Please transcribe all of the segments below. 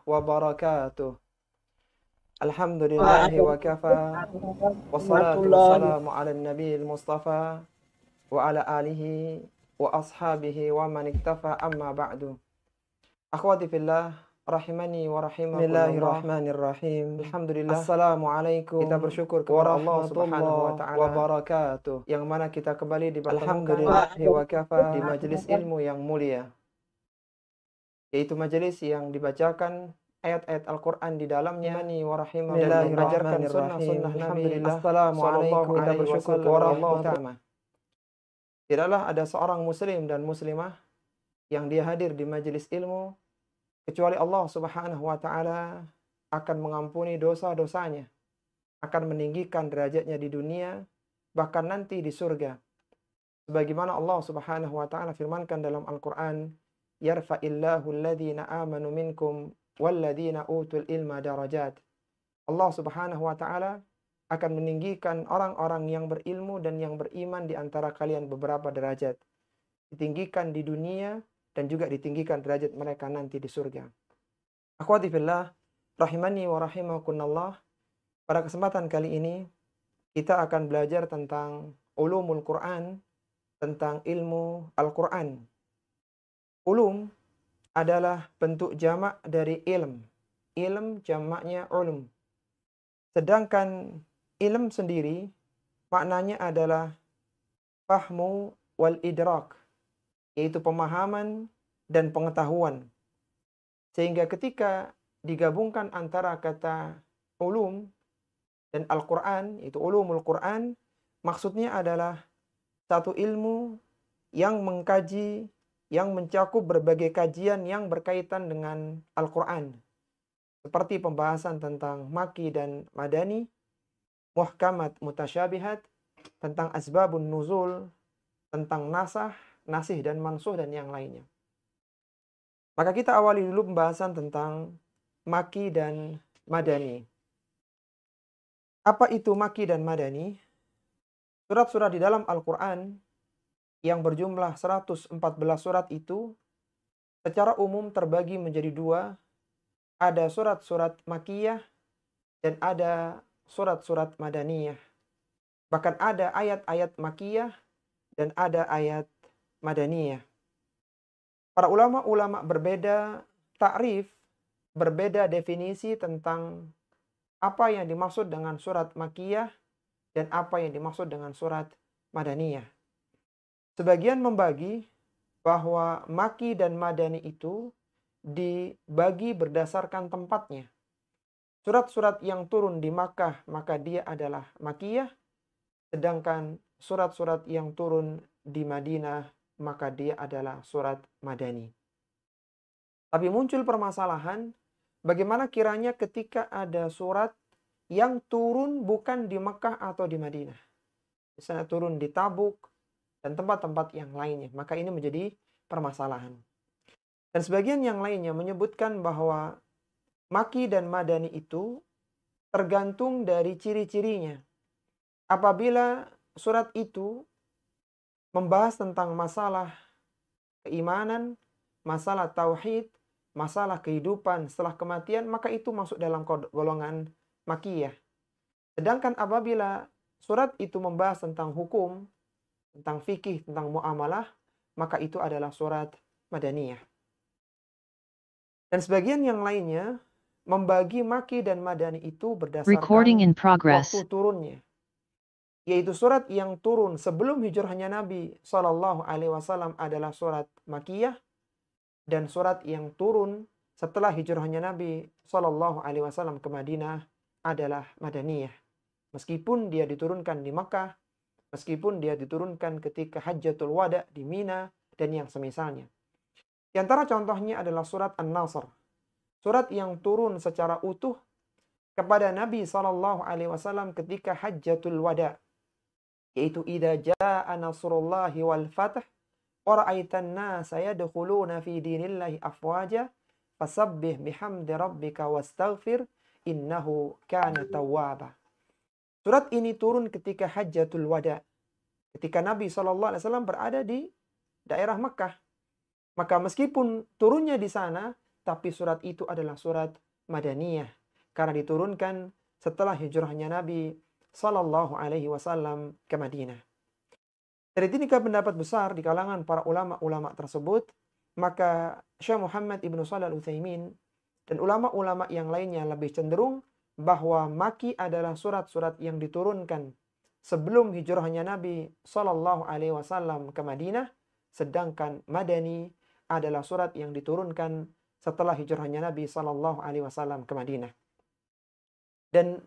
wabarakatuh. Alhamdulillahi wa kafa. Wassalatu wassalamu ala nabiyil mustafa wa ala alihi wa ashabihi wa man iktafa amma ba'du. Akhwati fillah, rahimani wa rahimakumullah. Bismillahirrahmanirrahim. Alhamdulillah. Assalamualaikum. Kita bersyukur kepada Allah Subhanahu wa taala wabarakatuh, yang mana kita kembali dipertemukan wa kafa di majelis ilmu yang mulia, yaitu majelis yang dibacakan ayat-ayat Al-Quran di dalamnya dan mengajarkan sunnah-sunnah Nabi. Assalamualaikum. Kita bersyukur kepada Allah Ta'ala. Tidaklah ada seorang muslim dan muslimah yang dia hadir di majelis ilmu kecuali Allah Subhanahu wa taala akan mengampuni dosa-dosanya, akan meninggikan derajatnya di dunia, bahkan nanti di surga. Sebagaimana Allah Subhanahu wa taala firmankan dalam Al-Quran, yarfa'illahu alladhina amanu minkum walladhina utul ilma darajat. Allah Subhanahu wa taala akan meninggikan orang-orang yang berilmu dan yang beriman di antara kalian beberapa derajat. Ditinggikan di dunia dan juga ditinggikan derajat mereka nanti di surga. Akhwati fillah, rahimani wa rahimakumullah. Pada kesempatan kali ini kita akan belajar tentang ulumul Quran, tentang ilmu Al-Quran. Ulum adalah bentuk jamak dari ilm. Ilm jamaknya ulum. Sedangkan ilm sendiri maknanya adalah fahmu wal idrak, yaitu pemahaman dan pengetahuan. Sehingga ketika digabungkan antara kata ulum dan Al-Quran, yaitu ulumul Quran, maksudnya adalah satu ilmu yang mengkaji, yang mencakup berbagai kajian yang berkaitan dengan Al-Quran. Seperti pembahasan tentang maki dan madani, muhkamat mutasyabihat, tentang asbabun nuzul, tentang nasah, nasih dan mansuh dan yang lainnya. Maka kita awali dulu pembahasan tentang maki dan madani. Apa itu maki dan madani? Surat-surat di dalam Al-Quran yang berjumlah 114 surat itu secara umum terbagi menjadi dua. Ada surat-surat makiyah dan ada surat-surat madaniyah. Bahkan ada ayat-ayat makiyah dan ada ayat madaniyah. Para ulama-ulama berbeda takrif, berbeda definisi tentang apa yang dimaksud dengan surat makiyah dan apa yang dimaksud dengan surat madaniyah. Sebagian membagi bahwa maki dan madani itu dibagi berdasarkan tempatnya. Surat-surat yang turun di Makkah maka dia adalah makiyah, sedangkan surat-surat yang turun di Madinah maka dia adalah surat madani. Tapi muncul permasalahan, bagaimana kiranya ketika ada surat yang turun bukan di Makkah atau di Madinah, misalnya turun di Tabuk dan tempat-tempat yang lainnya, maka ini menjadi permasalahan. Dan sebagian yang lainnya menyebutkan bahwa maki dan madani itu tergantung dari ciri-cirinya. Apabila surat itu membahas tentang masalah keimanan, masalah tauhid, masalah kehidupan setelah kematian, maka itu masuk dalam golongan makiyah. Sedangkan apabila surat itu membahas tentang hukum, tentang fikih, tentang muamalah, maka itu adalah surat madaniyah. Dan sebagian yang lainnya membagi maki dan madani itu berdasarkan waktu turunnya, yaitu surat yang turun sebelum hijrahnya Nabi SAW adalah surat makiyah, dan surat yang turun setelah hijrahnya Nabi SAW ke Madinah adalah madaniyah. Meskipun dia diturunkan di Makkah, meskipun dia diturunkan ketika Hajjatul Wada di Mina dan yang semisalnya. Di antara contohnya adalah surat An-Nasr. Surat yang turun secara utuh kepada Nabi SAW ketika Hajjatul Wada, yaitu idza jaa nasrullahi wal fath wa ra'aitan nasa yadkhuluna fi dinillahi afwaja fasabbih bihamdi rabbika wastaghfir innahu kana tawwaba. Surat ini turun ketika Hajjatul Wada, ketika Nabi SAW berada di daerah Mekah. Maka meskipun turunnya di sana, tapi surat itu adalah surat Madaniyah karena diturunkan setelah hijrahnya Nabi Sallallahu Alaihi Wasallam ke Madinah. Dari tiga pendapat besar di kalangan para ulama-ulama tersebut, maka Syekh Muhammad Ibnu Shalih Al-Utsaimin dan ulama-ulama yang lainnya lebih cenderung bahwa Maki adalah surat-surat yang diturunkan sebelum hijrahnya Nabi Sallallahu Alaihi Wasallam ke Madinah, sedangkan Madani adalah surat yang diturunkan setelah hijrahnya Nabi Sallallahu Alaihi Wasallam ke Madinah. Dan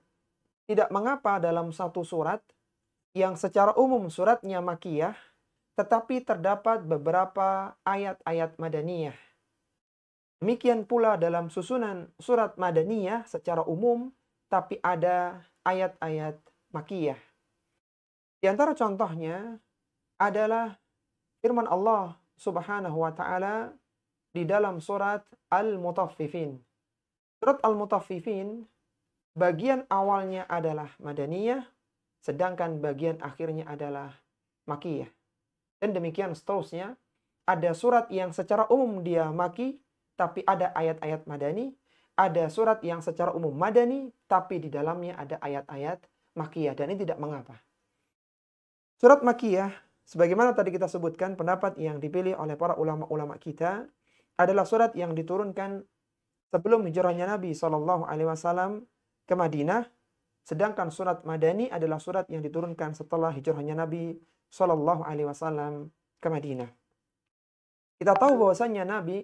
tidak mengapa dalam satu surat yang secara umum suratnya Makiyah, tetapi terdapat beberapa ayat-ayat Madaniyah. Demikian pula dalam susunan surat Madaniyah secara umum, tapi ada ayat-ayat Makiyah. Di antara contohnya adalah firman Allah Subhanahu wa Ta'ala di dalam surat Al-Mutaffifin. Surat Al-Mutaffifin bagian awalnya adalah Madaniyah, sedangkan bagian akhirnya adalah Makiyah. Dan demikian seterusnya. Ada surat yang secara umum dia Maki, tapi ada ayat-ayat Madani. Ada surat yang secara umum Madani, tapi di dalamnya ada ayat-ayat Makiyah. Dan ini tidak mengapa. Surat Makiyah, sebagaimana tadi kita sebutkan, pendapat yang dipilih oleh para ulama-ulama kita adalah surat yang diturunkan sebelum hijrahnya Nabi SAW ke Madinah. Sedangkan surat Madani adalah surat yang diturunkan setelah hijrahnya Nabi SAW ke Madinah. Kita tahu bahwasanya Nabi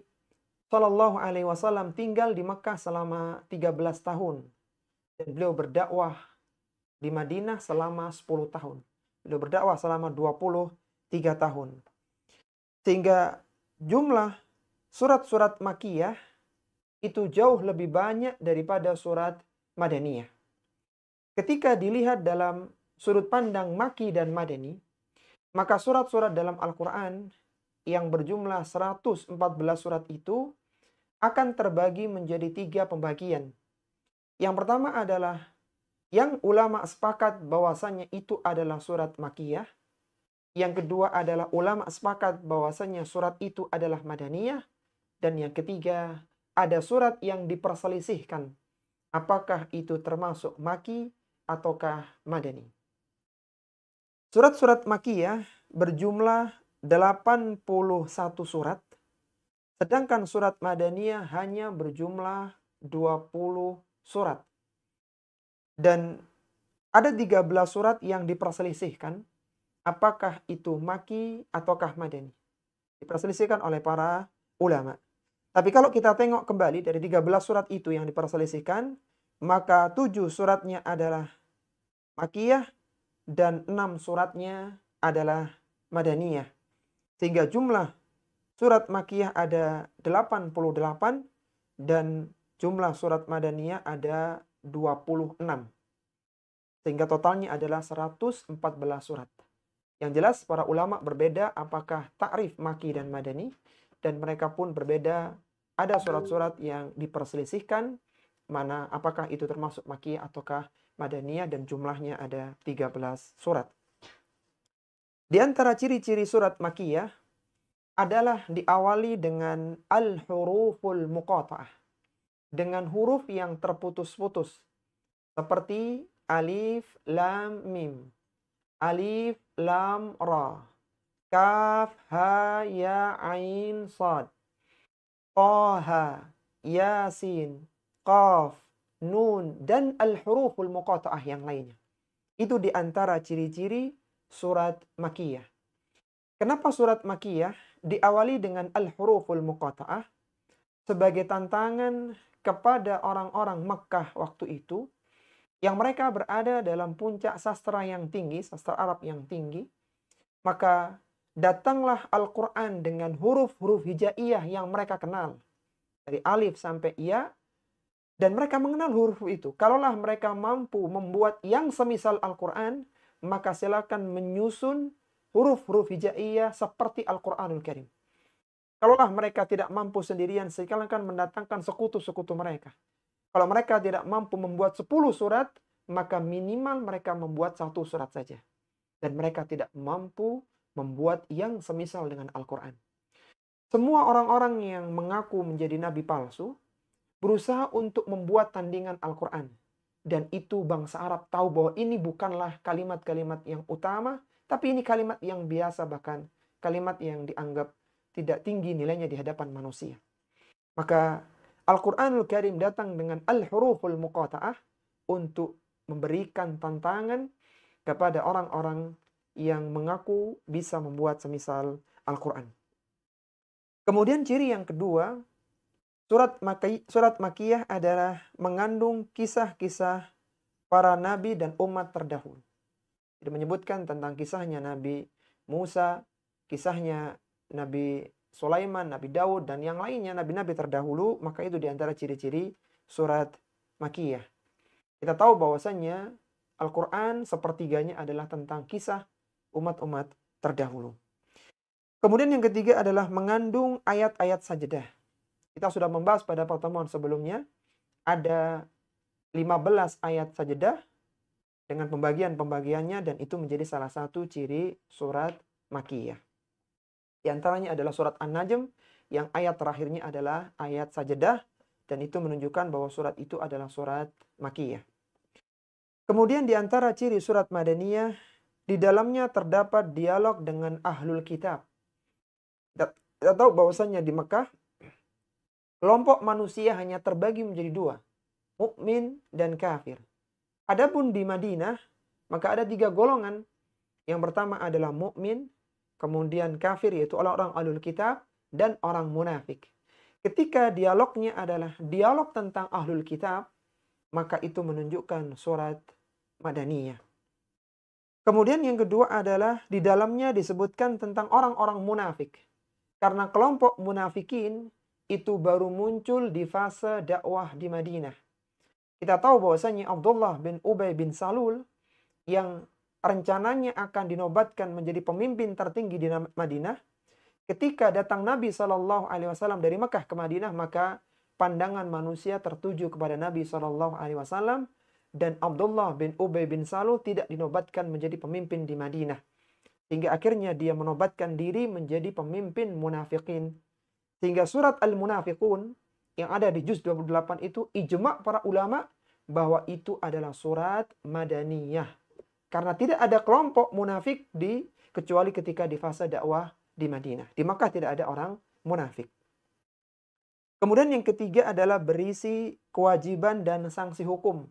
SAW tinggal di Mekah selama 13 tahun. Dan beliau berdakwah di Madinah selama 10 tahun. Beliau berdakwah selama 23 tahun. Sehingga jumlah surat-surat Makiyah itu jauh lebih banyak daripada surat Madaniyah. Ketika dilihat dalam sudut pandang Maki dan Madani, maka surat-surat dalam Al-Quran yang berjumlah 114 surat itu akan terbagi menjadi 3 pembagian. Yang pertama adalah yang ulama sepakat bahwasannya itu adalah surat Makiyah. Yang kedua adalah ulama sepakat bahwasannya surat itu adalah Madaniyah. Dan yang ketiga, ada surat yang diperselisihkan. Apakah itu termasuk Maki ataukah Madani. Surat-surat Makiyah berjumlah 81 surat, sedangkan surat Madaniyah hanya berjumlah 20 surat. Dan ada 13 surat yang diperselisihkan, apakah itu Maki ataukah Madani. Diperselisihkan oleh para ulama. Tapi kalau kita tengok kembali dari 13 surat itu yang diperselisihkan, maka 7 suratnya adalah Makiyah dan 6 suratnya adalah Madaniyah. Sehingga jumlah surat Makiyah ada 88 dan jumlah surat Madaniyah ada 26. Sehingga totalnya adalah 114 surat. Yang jelas para ulama berbeda apakah ta'rif Maki dan Madani, dan mereka pun berbeda. Ada surat-surat yang diperselisihkan mana apakah itu termasuk Makiyah ataukah Madaniyah, dan jumlahnya ada 13 surat. Di antara ciri-ciri surat Makiyah adalah diawali dengan al-huruful muqata'ah, dengan huruf yang terputus-putus, seperti alif, lam, mim, alif, lam, ra, kaf, ha, ya, ain, sad, taha, yasin, qaf, nun, dan al-huruful muqata'ah yang lainnya. Itu di antara ciri-ciri surat Makiyah. Kenapa surat Makiyah diawali dengan al-huruful muqata'ah? Sebagai tantangan kepada orang-orang Mekkah waktu itu, yang mereka berada dalam puncak sastra yang tinggi, sastra Arab yang tinggi, maka datanglah Al-Quran dengan huruf-huruf hijaiyah yang mereka kenal. Dari alif sampai ya. Dan mereka mengenal huruf itu. Kalaulah mereka mampu membuat yang semisal Al-Quran, maka silakan menyusun huruf-huruf hijaiyah seperti Al-Quranul Karim. Kalaulah mereka tidak mampu sendirian, silakan mendatangkan sekutu-sekutu mereka. Kalau mereka tidak mampu membuat 10 surat, maka minimal mereka membuat 1 surat saja. Dan mereka tidak mampu membuat yang semisal dengan Al-Quran. Semua orang-orang yang mengaku menjadi nabi palsu berusaha untuk membuat tandingan Al-Quran. Dan itu bangsa Arab tahu bahwa ini bukanlah kalimat-kalimat yang utama, tapi ini kalimat yang biasa, bahkan kalimat yang dianggap tidak tinggi nilainya di hadapan manusia. Maka Al-Quranul Karim datang dengan al-huruful muqata'ah untuk memberikan tantangan kepada orang-orang yang mengaku bisa membuat semisal Al-Quran. Kemudian ciri yang kedua, surat Makkiyah adalah mengandung kisah-kisah para nabi dan umat terdahulu. Jadi menyebutkan tentang kisahnya Nabi Musa, kisahnya Nabi Sulaiman, Nabi Daud, dan yang lainnya nabi-nabi terdahulu. Maka itu diantara ciri-ciri surat Makkiyah. Kita tahu bahwasannya Al-Quran sepertiganya adalah tentang kisah umat-umat terdahulu. Kemudian yang ketiga adalah mengandung ayat-ayat sajadah. Kita sudah membahas pada pertemuan sebelumnya, ada 15 ayat sajadah dengan pembagian-pembagiannya, dan itu menjadi salah satu ciri surat Makkiyah. Di antaranya adalah surat An-Najm yang ayat terakhirnya adalah ayat sajadah, dan itu menunjukkan bahwa surat itu adalah surat Makkiyah. Kemudian di antara ciri surat Madaniyah, di dalamnya terdapat dialog dengan ahlul kitab. Kita tahu bahwasannya di Mekah, kelompok manusia hanya terbagi menjadi dua, mukmin dan kafir. Adapun di Madinah, maka ada 3 golongan. Yang pertama adalah mukmin, kemudian kafir, yaitu orang-orang ahlul kitab, dan orang munafik. Ketika dialognya adalah dialog tentang ahlul kitab, maka itu menunjukkan surat Madaniyah. Kemudian yang kedua adalah di dalamnya disebutkan tentang orang-orang munafik. Karena kelompok munafikin itu baru muncul di fase dakwah di Madinah. Kita tahu bahwasanya Abdullah bin Ubay bin Salul yang rencananya akan dinobatkan menjadi pemimpin tertinggi di Madinah, ketika datang Nabi SAW dari Mekah ke Madinah, maka pandangan manusia tertuju kepada Nabi SAW, dan Abdullah bin Ubay bin Salul tidak dinobatkan menjadi pemimpin di Madinah. Sehingga akhirnya dia menobatkan diri menjadi pemimpin munafikin. Sehingga surat Al-Munafiqun yang ada di juz 28 itu ijma' para ulama bahwa itu adalah surat Madaniyah. Karena tidak ada kelompok munafik kecuali ketika di fase dakwah di Madinah. Di Makkah tidak ada orang munafik. Kemudian yang ketiga adalah berisi kewajiban dan sanksi hukum.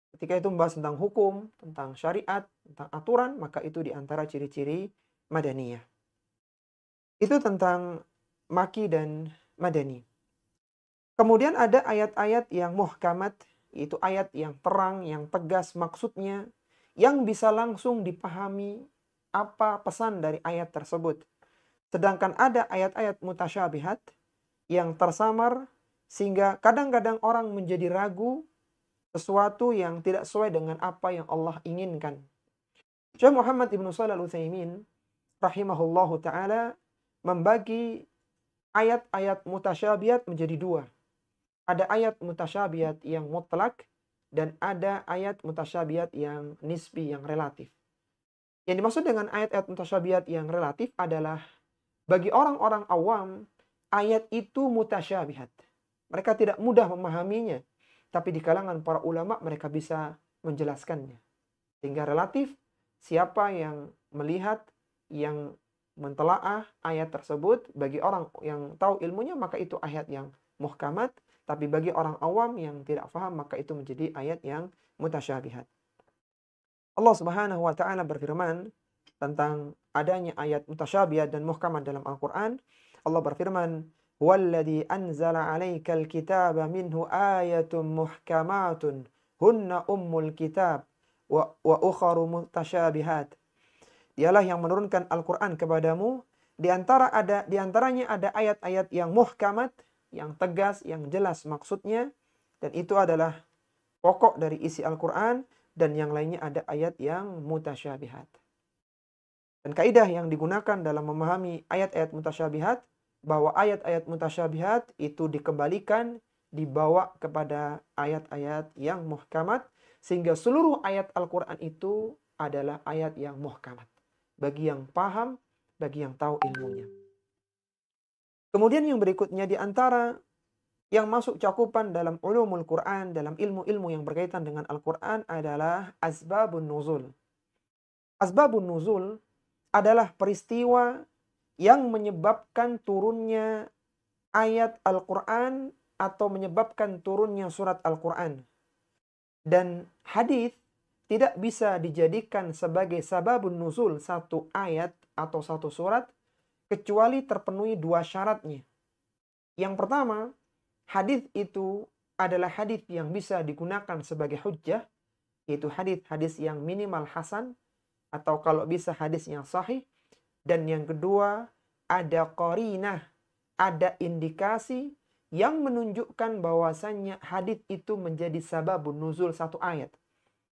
Ketika itu membahas tentang hukum, tentang syariat, tentang aturan, maka itu diantara ciri-ciri Madaniyah. Itu tentang Makki dan Madani. Kemudian ada ayat-ayat yang muhkamat, yaitu ayat yang terang, yang tegas maksudnya, yang bisa langsung dipahami apa pesan dari ayat tersebut. Sedangkan ada ayat-ayat mutasyabihat yang tersamar, sehingga kadang-kadang orang menjadi ragu sesuatu yang tidak sesuai dengan apa yang Allah inginkan. Syekh Muhammad Ibn Shalih Al-Utsaimin rahimahullahu ta'ala membagi ayat-ayat mutasyabihat menjadi 2. Ada ayat mutasyabihat yang mutlak dan ada ayat mutasyabihat yang nisbi, yang relatif. Yang dimaksud dengan ayat-ayat mutasyabihat yang relatif adalah bagi orang-orang awam, ayat itu mutasyabihat. Mereka tidak mudah memahaminya. Tapi di kalangan para ulama mereka bisa menjelaskannya. Sehingga relatif, siapa yang melihat, yang mentelaah ayat tersebut, bagi orang yang tahu ilmunya maka itu ayat yang muhkamat. Tapi bagi orang awam yang tidak paham maka itu menjadi ayat yang mutasyabihat. Allah Subhanahu wa ta'ala berfirman tentang adanya ayat mutasyabihat dan muhkamat dalam Al-Quran. Allah berfirman, "Walladzi anzala 'alaikal kitaba minhu ayatun muhkamatun hunna ummul kitab wa ukharu mutasyabihat." Dialah yang menurunkan Al-Quran kepadamu, di antaranya ada ayat-ayat yang muhkamat, yang tegas, yang jelas maksudnya, dan itu adalah pokok dari isi Al-Quran, dan yang lainnya ada ayat yang mutasyabihat. Dan kaidah yang digunakan dalam memahami ayat-ayat mutasyabihat, bahwa ayat-ayat mutasyabihat itu dikembalikan, dibawa kepada ayat-ayat yang muhkamat, sehingga seluruh ayat Al-Quran itu adalah ayat yang muhkamat. Bagi yang paham, bagi yang tahu ilmunya. Kemudian yang berikutnya di antara yang masuk cakupan dalam ulumul Quran, dalam ilmu-ilmu yang berkaitan dengan Al-Quran adalah asbabun nuzul. Asbabun nuzul adalah peristiwa yang menyebabkan turunnya ayat Al-Quran atau menyebabkan turunnya surat Al-Quran. Dan hadis tidak bisa dijadikan sebagai sababun nuzul satu ayat atau satu surat kecuali terpenuhi dua syaratnya. Yang pertama, hadis itu adalah hadis yang bisa digunakan sebagai hujjah, yaitu hadis-hadis yang minimal hasan, atau kalau bisa hadis yang sahih. Dan yang kedua, ada qarinah, ada indikasi yang menunjukkan bahwasannya hadis itu menjadi sababun nuzul satu ayat.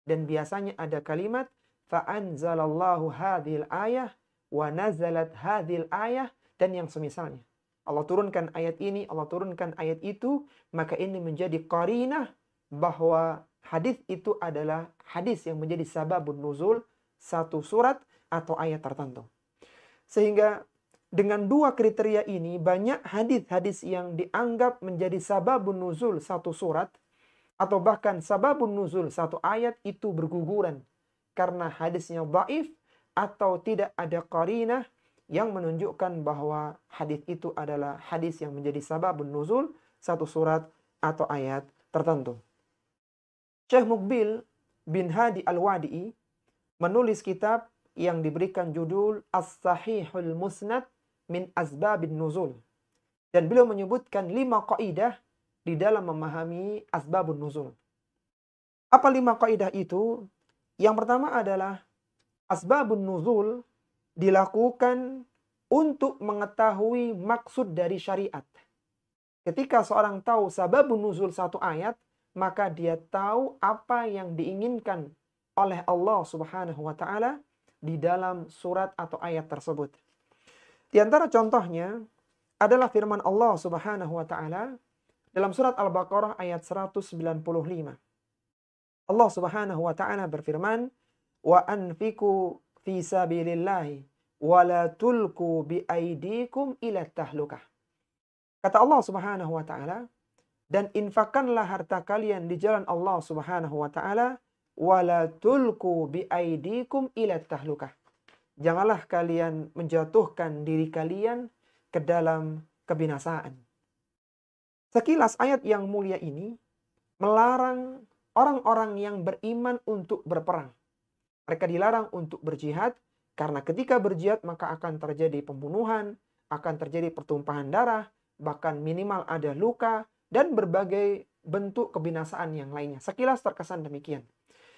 Dan biasanya ada kalimat fa'anzalallahu hadhil ayah wa nazalat hadhil ayah dan yang semisalnya. Allah turunkan ayat ini, Allah turunkan ayat itu, maka ini menjadi qarinah bahwa hadis itu adalah hadis yang menjadi sababun nuzul satu surat atau ayat tertentu. Sehingga dengan dua kriteria ini banyak hadis-hadis yang dianggap menjadi sababun nuzul satu surat atau bahkan sababun nuzul satu ayat itu berguguran karena hadisnya dhaif atau tidak ada qarinah yang menunjukkan bahwa hadis itu adalah hadis yang menjadi sababun nuzul satu surat atau ayat tertentu. Syekh Muqbil bin Hadi Al-Wadi'i menulis kitab yang diberikan judul As-Sahihul Musnad min Asbabin Nuzul. Dan beliau menyebutkan 5 kaidah di dalam memahami asbabun nuzul. Apa 5 kaidah itu? Yang pertama adalah asbabun nuzul dilakukan untuk mengetahui maksud dari syariat. Ketika seorang tahu sababun nuzul satu ayat, maka dia tahu apa yang diinginkan oleh Allah Subhanahu wa taala di dalam surat atau ayat tersebut. Di antara contohnya adalah firman Allah Subhanahu wa taala dalam surat Al-Baqarah ayat 195. Allah Subhanahu wa taala berfirman, "Wa anfiqu fi sabilillahi wa la tulqu bi aydikum ila tahlukah." Kata Allah Subhanahu wa taala, dan infakkanlah harta kalian di jalan Allah Subhanahu wa taala, wa la tulqu bi aydikum ila tahlukah. Janganlah kalian menjatuhkan diri kalian ke dalam kebinasaan. Sekilas ayat yang mulia ini melarang orang-orang yang beriman untuk berperang. Mereka dilarang untuk berjihad karena ketika berjihad maka akan terjadi pembunuhan, akan terjadi pertumpahan darah, bahkan minimal ada luka dan berbagai bentuk kebinasaan yang lainnya. Sekilas terkesan demikian.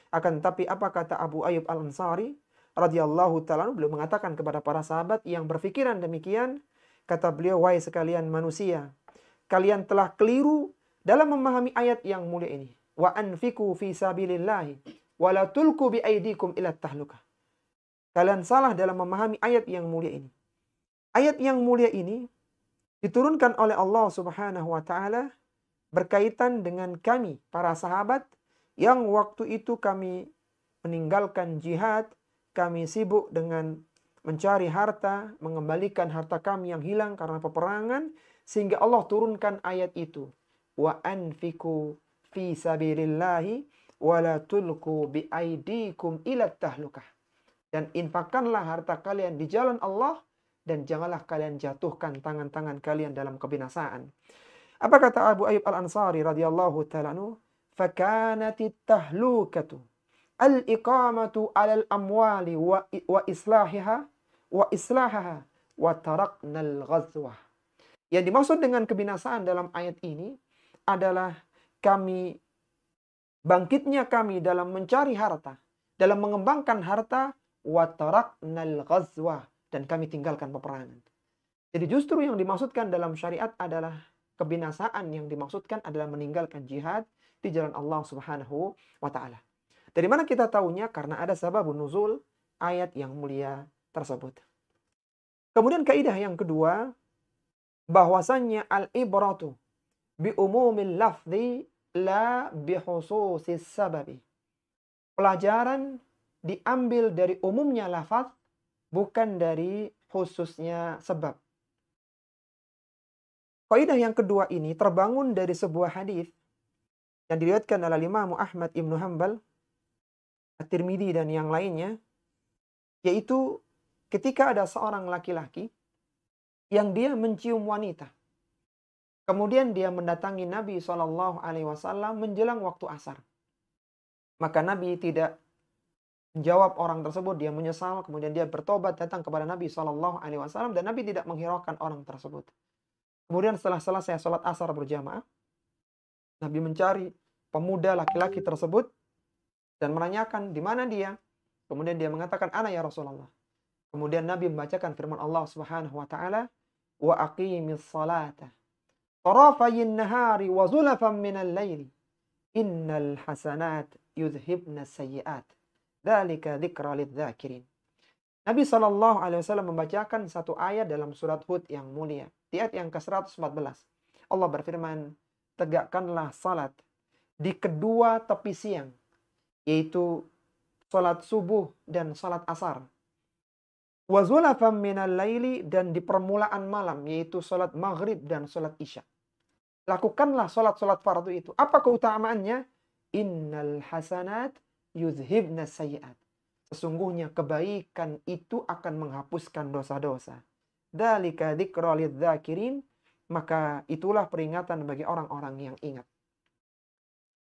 Akan tetapi apa kata Abu Ayyub Al-Ansari radhiyallahu ta'ala, beliau mengatakan kepada para sahabat yang berpikiran demikian, kata beliau, wahai sekalian manusia, kalian telah keliru dalam memahami ayat yang mulia ini. Wa anfiqu fi sabilillahi wa la tulqu bi aydikum ila tahlukah. Kalian salah dalam memahami ayat yang mulia ini. Ayat yang mulia ini diturunkan oleh Allah Subhanahu wa taala berkaitan dengan kami para sahabat yang waktu itu kami meninggalkan jihad, kami sibuk dengan mencari harta, mengembalikan harta kami yang hilang karena peperangan, sehingga Allah turunkan ayat itu. Wa anfiqu fi sabilillahi wa la tulqu bi aydikum ila tahlukah. Dan infakkanlah harta kalian di jalan Allah dan janganlah kalian jatuhkan tangan-tangan kalian dalam kebinasaan. Apa kata Abu Ayyub Al-Ansari radhiyallahu ta'ala anhu? Fakanatit tahlukatu al-iqamatu 'alal amwali wa islahiha wa islahaha wa taraknal ghazwah. Yang dimaksud dengan kebinasaan dalam ayat ini adalah bangkitnya kami dalam mencari harta, dalam mengembangkan harta, wa taraknal ghazwah, dan kami tinggalkan peperangan. Jadi justru yang dimaksudkan dalam syariat adalah kebinasaan, yang dimaksudkan adalah meninggalkan jihad di jalan Allah Subhanahu wa taala. Dari mana kita tahunya? Karena ada sababun nuzul ayat yang mulia tersebut. Kemudian kaidah yang kedua, bahwasannya al-ibratu bi umumil lafzi la bi khususis sababi. Pelajaran diambil dari umumnya lafaz, bukan dari khususnya sebab. Kaidah yang kedua ini terbangun dari sebuah hadis yang diriwayatkan oleh Imam Ahmad Ibnu Hanbal, At-Tirmidzi dan yang lainnya, yaitu ketika ada seorang laki-laki yang dia mencium wanita. Kemudian dia mendatangi Nabi SAW menjelang waktu asar. Maka Nabi tidak menjawab orang tersebut, dia menyesal, kemudian dia bertobat datang kepada Nabi SAW dan Nabi tidak menghiraukan orang tersebut. Kemudian setelah selesai sholat asar berjamaah, Nabi mencari pemuda laki-laki tersebut dan menanyakan di mana dia. Kemudian dia mengatakan, "Ana ya Rasulullah." Kemudian Nabi membacakan firman Allah Subhanahu wa taala, "Wa aqimis salata tarafayin nahari wa zulafan minal laili. Innal hasanat yudhibna sayyi'at. Dzalika dzikra lidzakirin." Nabi SAW membacakan satu ayat dalam surat Hud yang mulia. Di ayat yang ke-114. Allah berfirman, "Tegakkanlah salat di kedua tepi siang." Yaitu salat subuh dan salat asar. Wa zulafan minal laili, dan di permulaan malam. Yaitu salat maghrib dan salat isya. Lakukanlah salat-salat fardu itu. Apa keutamaannya? Innal hasanat yudhibna sayyi'at. Sesungguhnya kebaikan itu akan menghapuskan dosa-dosa. Dzalika dzikra lidzakirin. Maka itulah peringatan bagi orang-orang yang ingat.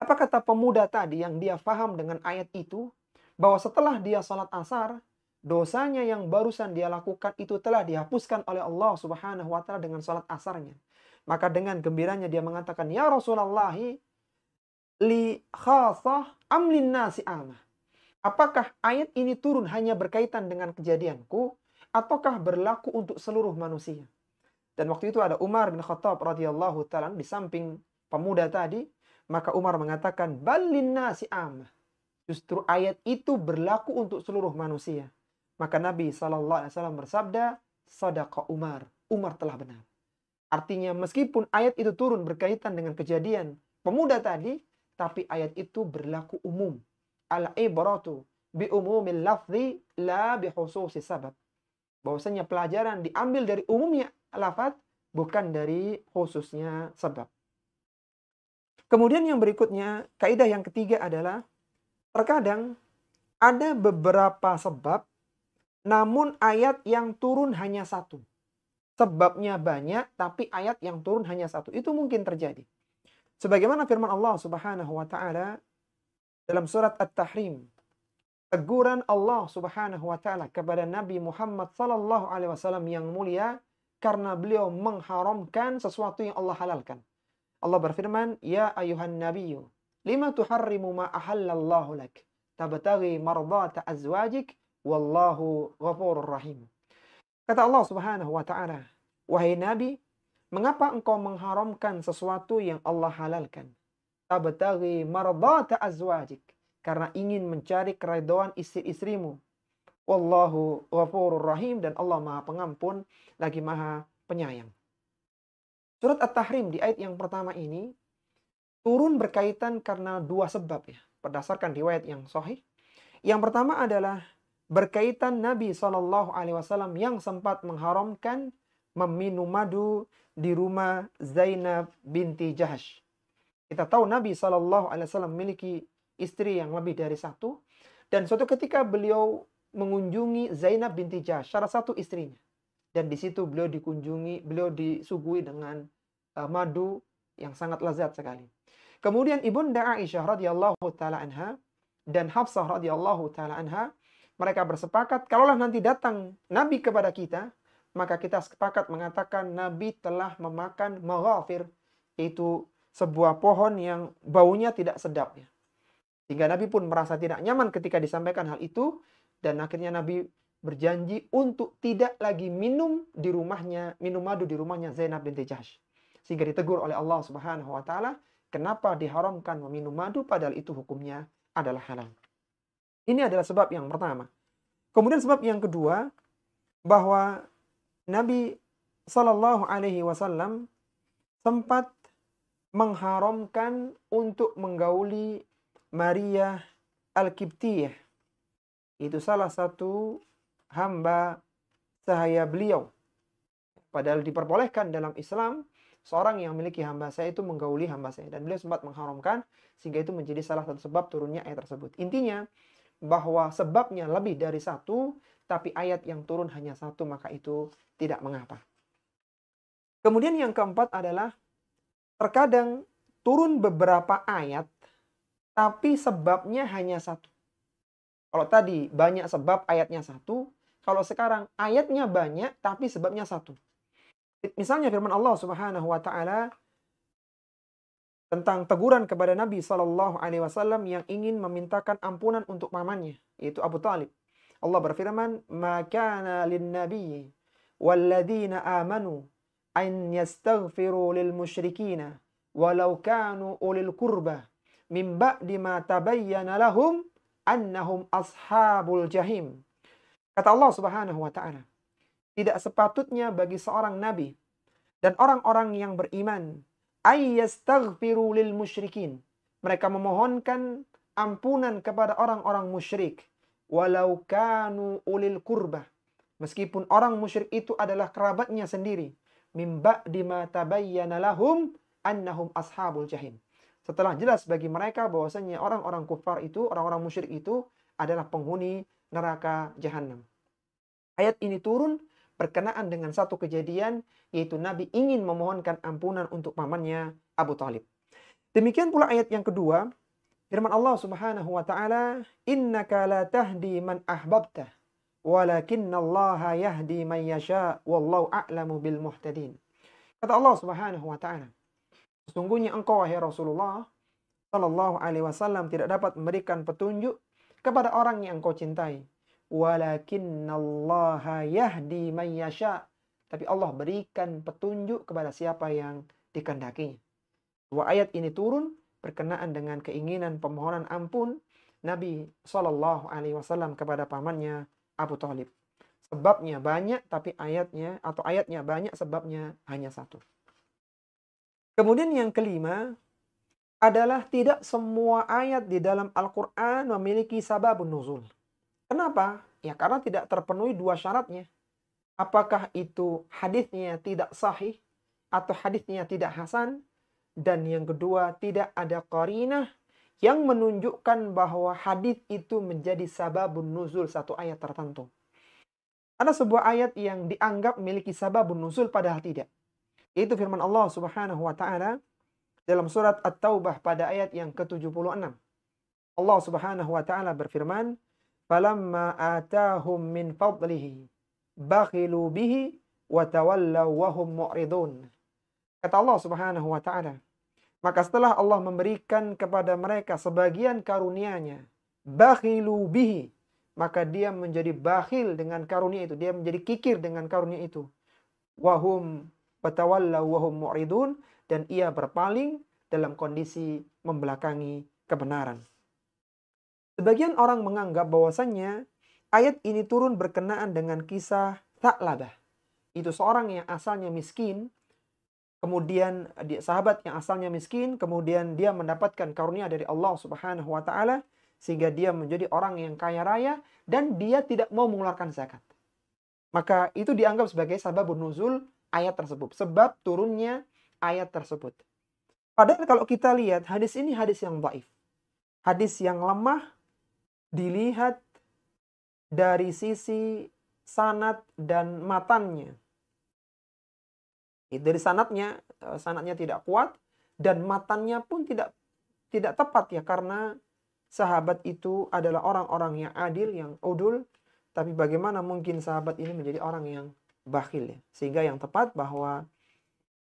Apa kata pemuda tadi yang dia faham dengan ayat itu? Bahwa setelah dia salat asar, dosanya yang barusan dia lakukan itu telah dihapuskan oleh Allah Subhanahu wa taala dengan salat asarnya. Maka dengan gembiranya dia mengatakan, "Ya Rasulullah, li khasah am lin nasi amah?" Apakah ayat ini turun hanya berkaitan dengan kejadianku ataukah berlaku untuk seluruh manusia? Dan waktu itu ada Umar bin Khattab radhiyallahu taala di samping pemuda tadi, maka Umar mengatakan, "Ballin nasi amah." Justru ayat itu berlaku untuk seluruh manusia. Maka Nabi SAW bersabda, "Shadaqa Umar." Umar telah benar. Artinya meskipun ayat itu turun berkaitan dengan kejadian pemuda tadi, tapi ayat itu berlaku umum. Al-ibratu bi umumil lafzi la bi khususi sabab. Bahwasanya pelajaran diambil dari umumnya lafaz, bukan dari khususnya sebab. Kemudian yang berikutnya, kaidah yang ketiga adalah terkadang ada beberapa sebab, namun ayat yang turun hanya satu. Sebabnya banyak, tapi ayat yang turun hanya satu. Itu mungkin terjadi. Sebagaimana firman Allah Subhanahu wa taala dalam surat At-Tahrim. Teguran Allah Subhanahu wa taala kepada Nabi Muhammad sallallahu alaihi wasallam yang mulia karena beliau mengharamkan sesuatu yang Allah halalkan. Allah berfirman, "Ya ayuhan nabiyyu, lima tuharrimu ma ahallallahu lak? Tabtaghi mardata azwajik wallahu ghafurur rahim." Kata Allah Subhanahu wa taala, "Wahai Nabi, mengapa engkau mengharamkan sesuatu yang Allah halalkan? Tabtaghi mardata azwajik." Karena ingin mencari keridhaan istri-istrimu. Wallahu ghafurur rahim, dan Allah Maha Pengampun lagi Maha Penyayang. Surat At-Tahrim di ayat yang pertama ini turun berkaitan karena dua sebab ya, berdasarkan riwayat yang sahih. Yang pertama adalah berkaitan Nabi SAW yang sempat mengharamkan meminum madu di rumah Zainab binti Jahsh. Kita tahu Nabi SAW memiliki istri yang lebih dari satu, dan suatu ketika beliau mengunjungi Zainab binti Jahsh, salah satu istrinya, dan di situ beliau disuguhi dengan madu yang sangat lezat sekali. Kemudian Ibunda Aisyah radhiyallahu taala anha dan Hafsah radhiyallahu taala anha, mereka bersepakat kalaulah nanti datang Nabi kepada kita, maka kita sepakat mengatakan Nabi telah memakan maghafir, yaitu sebuah pohon yang baunya tidak sedap ya. Sehingga Nabi pun merasa tidak nyaman ketika disampaikan hal itu, dan akhirnya Nabi berjanji untuk tidak lagi minum madu di rumahnya Zainab binti Jahsh. Sehingga ditegur oleh Allah Subhanahu wa taala, kenapa diharamkan meminum madu padahal itu hukumnya adalah halal. Ini adalah sebab yang pertama. Kemudian sebab yang kedua, bahwa Nabi Shallallahu alaihi wasallam sempat mengharamkan untuk menggauli Maria Al-Qibtiyah. Itu salah satu hamba sahaya beliau. Padahal diperbolehkan dalam Islam seorang yang memiliki hamba saya itu menggauli hamba saya. Dan beliau sempat mengharamkan, sehingga itu menjadi salah satu sebab turunnya ayat tersebut. Intinya, bahwa sebabnya lebih dari satu, tapi ayat yang turun hanya satu, maka itu tidak mengapa. Kemudian yang keempat adalah, terkadang turun beberapa ayat, tapi sebabnya hanya satu. Kalau tadi banyak sebab ayatnya satu, kalau sekarang ayatnya banyak tapi sebabnya satu. Misalnya firman Allah Subhanahu wa taala tentang teguran kepada Nabi Shallallahu alaihi wasallam yang ingin memintakan ampunan untuk pamannya, yaitu Abu Talib. Allah berfirman, "Ma kana lin-nabiyyi walladzina amanu an yastaghfiru lil musyrikina walau kanu ulil qurba min ba'di ma tabayyana lahum annahum ashabul jahim." Kata Allah Subhanahu wa taala, tidak sepatutnya bagi seorang nabi dan orang-orang yang beriman ayyastaghfiru lil musyrikin. Mereka memohonkan ampunan kepada orang-orang musyrik walau kanu ulil qurbah. Meskipun orang musyrik itu adalah kerabatnya sendiri. Mim ba'di ma tabayyana lahum annahum ashabul jahim. Setelah jelas bagi mereka bahwasanya orang-orang kufar itu, orang-orang musyrik itu adalah penghuni neraka jahanam. Ayat ini turun berkenaan dengan satu kejadian, yaitu Nabi ingin memohonkan ampunan untuk pamannya Abu Talib. Demikian pula ayat yang kedua, firman Allah Subhanahu wa taala, "Innaka la tahdi man ahbabta, walakinnallaha yahdi man yasha, wallahu a'lamu bil muhtadin." Kata Allah Subhanahu wa taala, sesungguhnya engkau wahai Rasulullah sallallahu alaihi wasallam tidak dapat memberikan petunjuk kepada orang yang engkau cintai. Walakinnallaha yahdi man yasha. Tapi Allah berikan petunjuk kepada siapa yang dikehendakinya. Dua ayat ini turun berkenaan dengan keinginan pemohonan ampun Nabi Shallallahu alaihi wasallam kepada pamannya Abu Talib. Sebabnya banyak, tapi ayatnya banyak, sebabnya hanya satu. Kemudian yang kelima adalah tidak semua ayat di dalam Al-Quran memiliki sababun nuzul. Kenapa? Ya karena tidak terpenuhi dua syaratnya. Apakah itu hadisnya tidak sahih atau hadisnya tidak hasan? Dan yang kedua, tidak ada qarinah yang menunjukkan bahwa hadis itu menjadi sababun nuzul satu ayat tertentu. Ada sebuah ayat yang dianggap memiliki sababun nuzul padahal tidak. Itu firman Allah Subhanahu wa taala dalam surat At-Taubah pada ayat yang ke-76. Allah Subhanahu wa taala berfirman, "Falamma atahum min fadlihi bakhilu bihi wa tawallaw wa hum mu'ridun." Kata Allah Subhanahu wa taala, maka setelah Allah memberikan kepada mereka sebagian karunia-Nya, bakhilu bihi, maka dia menjadi bakhil dengan karunia itu, dia menjadi kikir dengan karunia itu. Wa hum watawallaw wa hum mu'ridun, dan ia berpaling dalam kondisi membelakangi kebenaran. Sebagian orang menganggap bahwasannya ayat ini turun berkenaan dengan kisah Tha'labah. Itu seorang yang asalnya miskin, kemudian sahabat yang asalnya miskin, kemudian dia mendapatkan karunia dari Allah Subhanahu wa taala sehingga dia menjadi orang yang kaya raya dan dia tidak mau mengeluarkan zakat. Maka itu dianggap sebagai sababun nuzul ayat tersebut, sebab turunnya ayat tersebut. Padahal kalau kita lihat hadis ini hadis yang dhaif. Hadis yang lemah dilihat dari sisi sanad dan matannya. Dari sanadnya tidak kuat dan matannya pun tidak tepat ya, karena sahabat itu adalah orang-orang yang adil, yang udul, tapi bagaimana mungkin sahabat ini menjadi orang yang bakhil ya? Sehingga yang tepat bahwa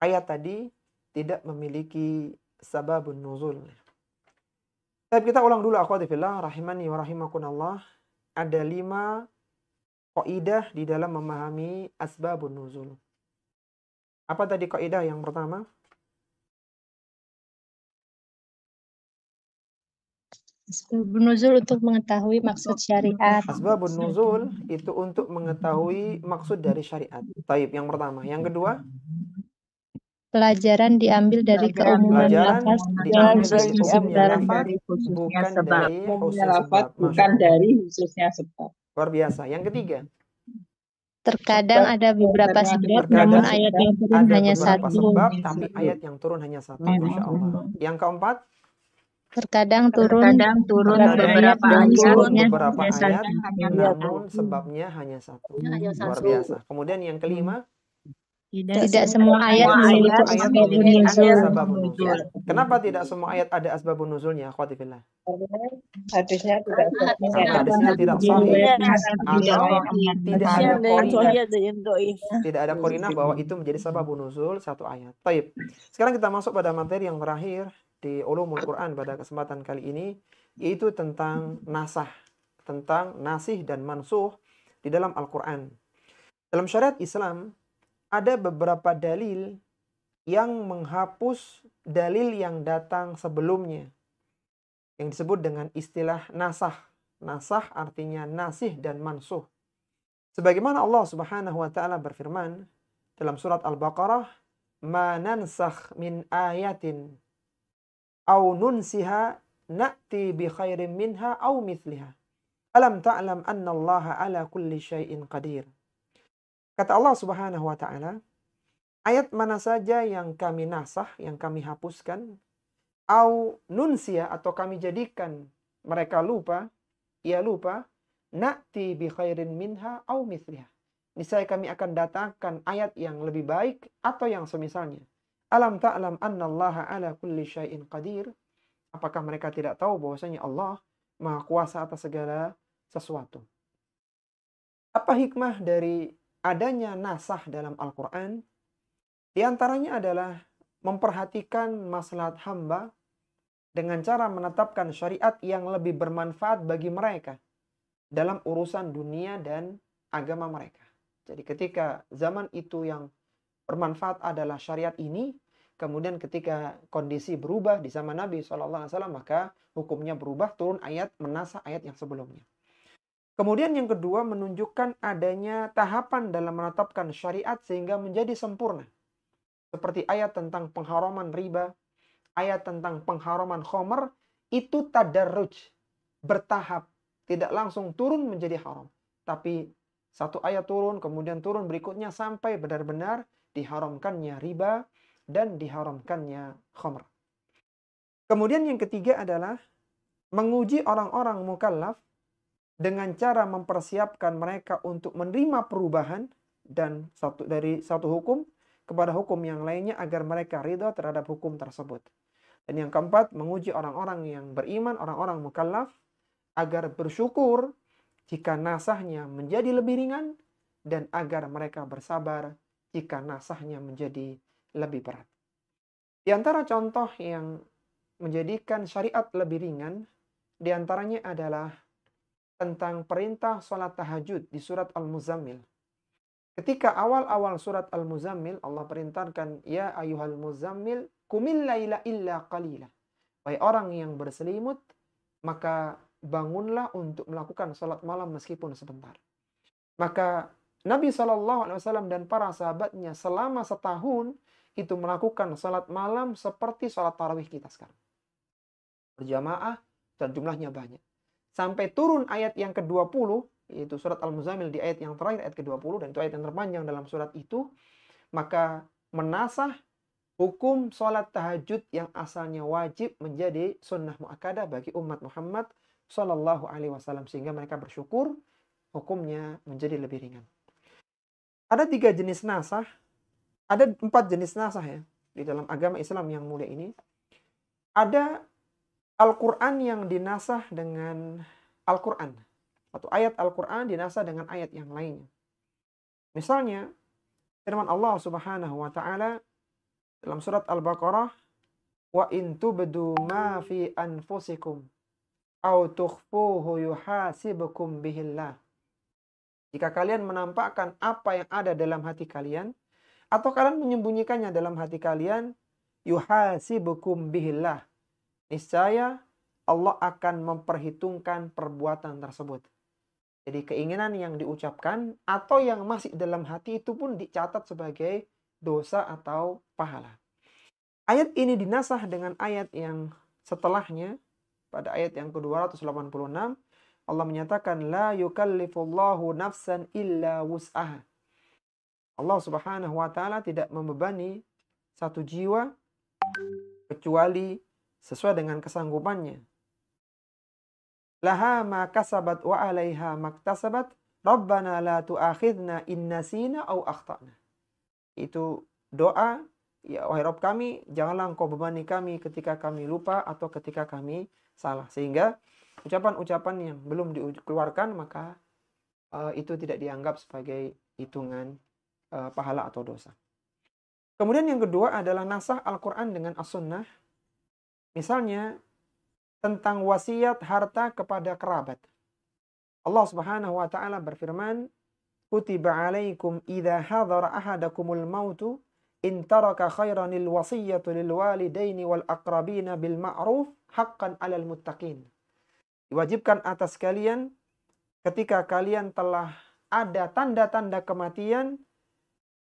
ayat tadi tidak memiliki sababun nuzul. Tapi kita ulang dulu akhwati fillah rahimani wa rahimakumullah. Ada 5 kaidah di dalam memahami asbabun nuzul. Apa tadi kaidah yang pertama? Asbabun nuzul untuk mengetahui maksud syariat. Asbabun nuzul itu untuk mengetahui maksud dari syariat. Taib yang pertama. Yang kedua? Pelajaran diambil dari keumuman lafaz diambil dari khususnya umumnya sebab. lafaz, bukan dari khusus sebab. Bukan dari khususnya sebab. Luar biasa. Yang ketiga? Terkadang ada beberapa sebab, namun Terkadang ayat yang turun ada hanya beberapa satu. sebab, tapi ayat yang turun hanya satu. Masya Allah. Yang keempat, Terkadang turun beberapa terkadang ayat, namun turun sebabnya beberapa hanya ayat, satu. namun sebabnya hanya satu. Luar biasa. Kemudian yang kelima, Tidak semua ayat tidak semua memiliki ayat asbabun memiliki nuzul. asbabun nuzul. Kenapa tidak semua ayat ada asbabun nuzulnya? Akhwati fillah. Hadisnya tidak Karena hadisnya tidak sahih atau tidak ada qarinah. Tidak ada qarinah bahwa itu menjadi sababun nuzul satu ayat. Baik. Sekarang kita masuk pada materi yang terakhir di Ulumul Quran pada kesempatan kali ini, yaitu tentang nasah, tentang nasih dan mansuh di dalam Al-Quran. Dalam syariat Islam, ada beberapa dalil yang menghapus dalil yang datang sebelumnya, yang disebut dengan istilah nasah. Nasah artinya nasih dan mansuh. Sebagaimana Allah Subhanahu wa taala berfirman dalam surat Al-Baqarah, "Ma nansakh min ayatin aw nunsiha na'ti bi khairin minha aw mithliha. Alam ta'lam anna Allah ala kulli syai'in qadir." Kata Allah Subhanahu wa taala, ayat mana saja yang kami nasah, yang kami hapuskan, au nunsia atau kami jadikan mereka lupa, ia lupa, na'ti bi khairin minha au mithliha. Niscaya kami akan datangkan ayat yang lebih baik atau yang semisalnya. Alam ta'lam annallaha ala kulli syai'in qadir. Apakah mereka tidak tahu bahwasanya Allah Maha Kuasa atas segala sesuatu? Apa hikmah dari adanya nasah dalam Al-Quran? Di antaranya adalah memperhatikan maslahat hamba dengan cara menetapkan syariat yang lebih bermanfaat bagi mereka dalam urusan dunia dan agama mereka. Jadi ketika zaman itu yang bermanfaat adalah syariat ini, kemudian ketika kondisi berubah di zaman Nabi SAW, maka hukumnya berubah, turun ayat menasah ayat yang sebelumnya. Kemudian yang kedua, menunjukkan adanya tahapan dalam menetapkan syariat sehingga menjadi sempurna. Seperti ayat tentang pengharaman riba, ayat tentang pengharaman khamr, itu tadarruj, bertahap, tidak langsung turun menjadi haram. Tapi satu ayat turun, kemudian turun berikutnya sampai benar-benar diharamkannya riba dan diharamkannya khamr. Kemudian yang ketiga adalah menguji orang-orang mukallaf dengan cara mempersiapkan mereka untuk menerima perubahan dan dari satu hukum kepada hukum yang lainnya agar mereka ridha terhadap hukum tersebut. Dan yang keempat, menguji orang-orang yang beriman, orang-orang mukallaf agar bersyukur jika nasahnya menjadi lebih ringan dan agar mereka bersabar jika nasahnya menjadi lebih berat. Di antara contoh yang menjadikan syariat lebih ringan, di antaranya adalah tentang perintah sholat tahajud di surat Al-Muzammil. Ketika awal-awal surat Al-Muzammil, Allah perintahkan, "Ya ayyuhal muzammil, qumil laila illa qalila." Wahai orang yang berselimut, maka bangunlah untuk melakukan sholat malam meskipun sebentar. Maka Nabi SAW dan para sahabatnya selama setahun itu melakukan sholat malam seperti sholat tarawih kita sekarang. Berjamaah dan jumlahnya banyak. Sampai turun ayat yang ke-20, yaitu surat Al-Muzammil di ayat yang terakhir, ayat ke-20, dan itu ayat yang terpanjang dalam surat itu, maka menasah hukum sholat tahajud yang asalnya wajib menjadi sunnah muakkadah bagi umat Muhammad Sallallahu Alaihi Wasallam, sehingga mereka bersyukur hukumnya menjadi lebih ringan. Ada 3 jenis nasah, ada 4 jenis nasah ya di dalam agama Islam yang mulia ini. Ada Al-Quran yang dinasah dengan Al-Quran, atau ayat Al-Quran dinasah dengan ayat yang lainnya. Misalnya firman Allah Subhanahu wa taala dalam surat Al-Baqarah, "Wa in tubdu ma fi anfusikum aw tukhfuhu yuhasibukum bihillah." Jika kalian menampakkan apa yang ada dalam hati kalian atau kalian menyembunyikannya dalam hati kalian, yuhasibukum bihillah. Niscaya Allah akan memperhitungkan perbuatan tersebut. Jadi keinginan yang diucapkan atau yang masih dalam hati itu pun dicatat sebagai dosa atau pahala. Ayat ini dinasah dengan ayat yang setelahnya, pada ayat yang ke-286, Allah menyatakan, "La yukallifullahu nafsan illa wus'aha." Allah Subhanahu wa taala tidak membebani satu jiwa kecuali sesuai dengan kesanggupannya. Laha ma kasabat wa 'alaiha maktasabat. Rabbana la tu'akhidna in nasina aw akhtana. Itu doa, ya wahai Rabb kami, janganlah Engkau bebani kami ketika kami lupa atau ketika kami salah. Sehingga ucapan-ucapan yang belum dikeluarkan maka itu tidak dianggap sebagai hitungan pahala atau dosa. Kemudian yang kedua adalah nasah Al-Quran dengan As-Sunnah. Misalnya tentang wasiat harta kepada kerabat. Allah Subhanahu wa taala berfirman, "Kutiba 'alaikum idza hadara ahadakumul mautu in taraka khairanil wasiyatu lil walidaini wal aqrabina bil ma'ruf haqqan 'alal muttaqin." Diwajibkan atas kalian ketika kalian telah ada tanda-tanda kematian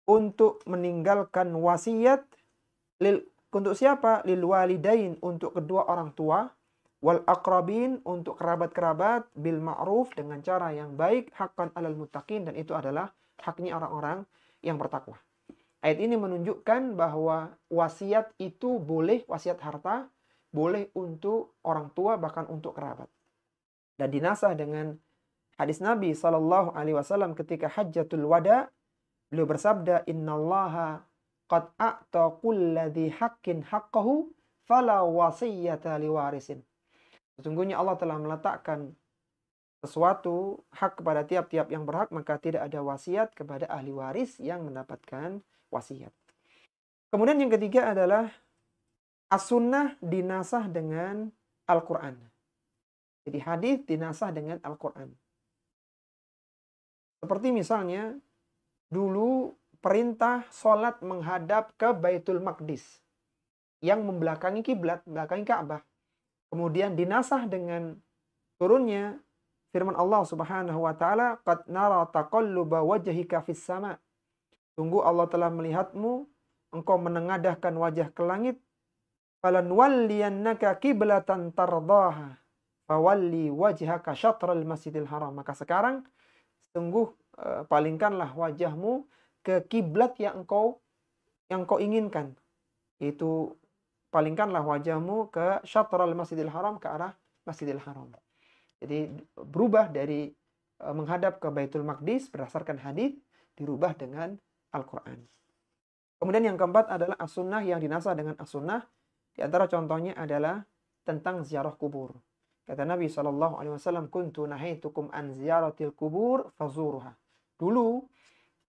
untuk meninggalkan wasiat untuk siapa? Lil walidain, untuk kedua orang tua, wal aqrabin, untuk kerabat-kerabat, bil ma'ruf, dengan cara yang baik, haqqan 'alal muttaqin, dan itu adalah haknya orang-orang yang bertakwa. Ayat ini menunjukkan bahwa wasiat itu boleh, wasiat harta boleh untuk orang tua bahkan untuk kerabat. Dan dinasah dengan hadis Nabi SAW ketika Hajjatul Wada, beliau bersabda, "Innallaha qad a'ta kulladzi haqqin haqqahu fala wasiyyata liwarisin." Sesungguhnya Allah telah meletakkan sesuatu hak kepada tiap-tiap yang berhak, maka tidak ada wasiat kepada ahli waris yang mendapatkan wasiat. Kemudian yang ketiga adalah as-sunnah dinasah dengan Al-Quran. Jadi hadis dinasah dengan Al-Quran. Seperti misalnya dulu perintah sholat menghadap ke Baitul Maqdis yang membelakangi kiblat, membelakangi Ka'bah. Kemudian dinasah dengan turunnya firman Allah Subhanahu wa taala, "Qad nara taqalluba wajhika fis sama." Sungguh Allah telah melihatmu, engkau menengadahkan wajah ke langit. "Falanwalliyannaka qiblatan tardaha, fawalli wajhaka syatral masjidil haram." Maka sekarang sungguh palingkanlah wajahmu ke kiblat yang engkau inginkan. Itu palingkanlah wajahmu ke syatral masjidil haram, ke arah Masjidil Haram. Jadi berubah dari menghadap ke Baitul Maqdis berdasarkan hadis, dirubah dengan Al-Quran. Kemudian yang keempat adalah as-sunnah yang dinasah dengan as-sunnah. Di antara contohnya adalah tentang ziarah kubur. Kata Nabi SAW, "Kuntu nahaitukum an ziyaratil kubur fazuruha." Dulu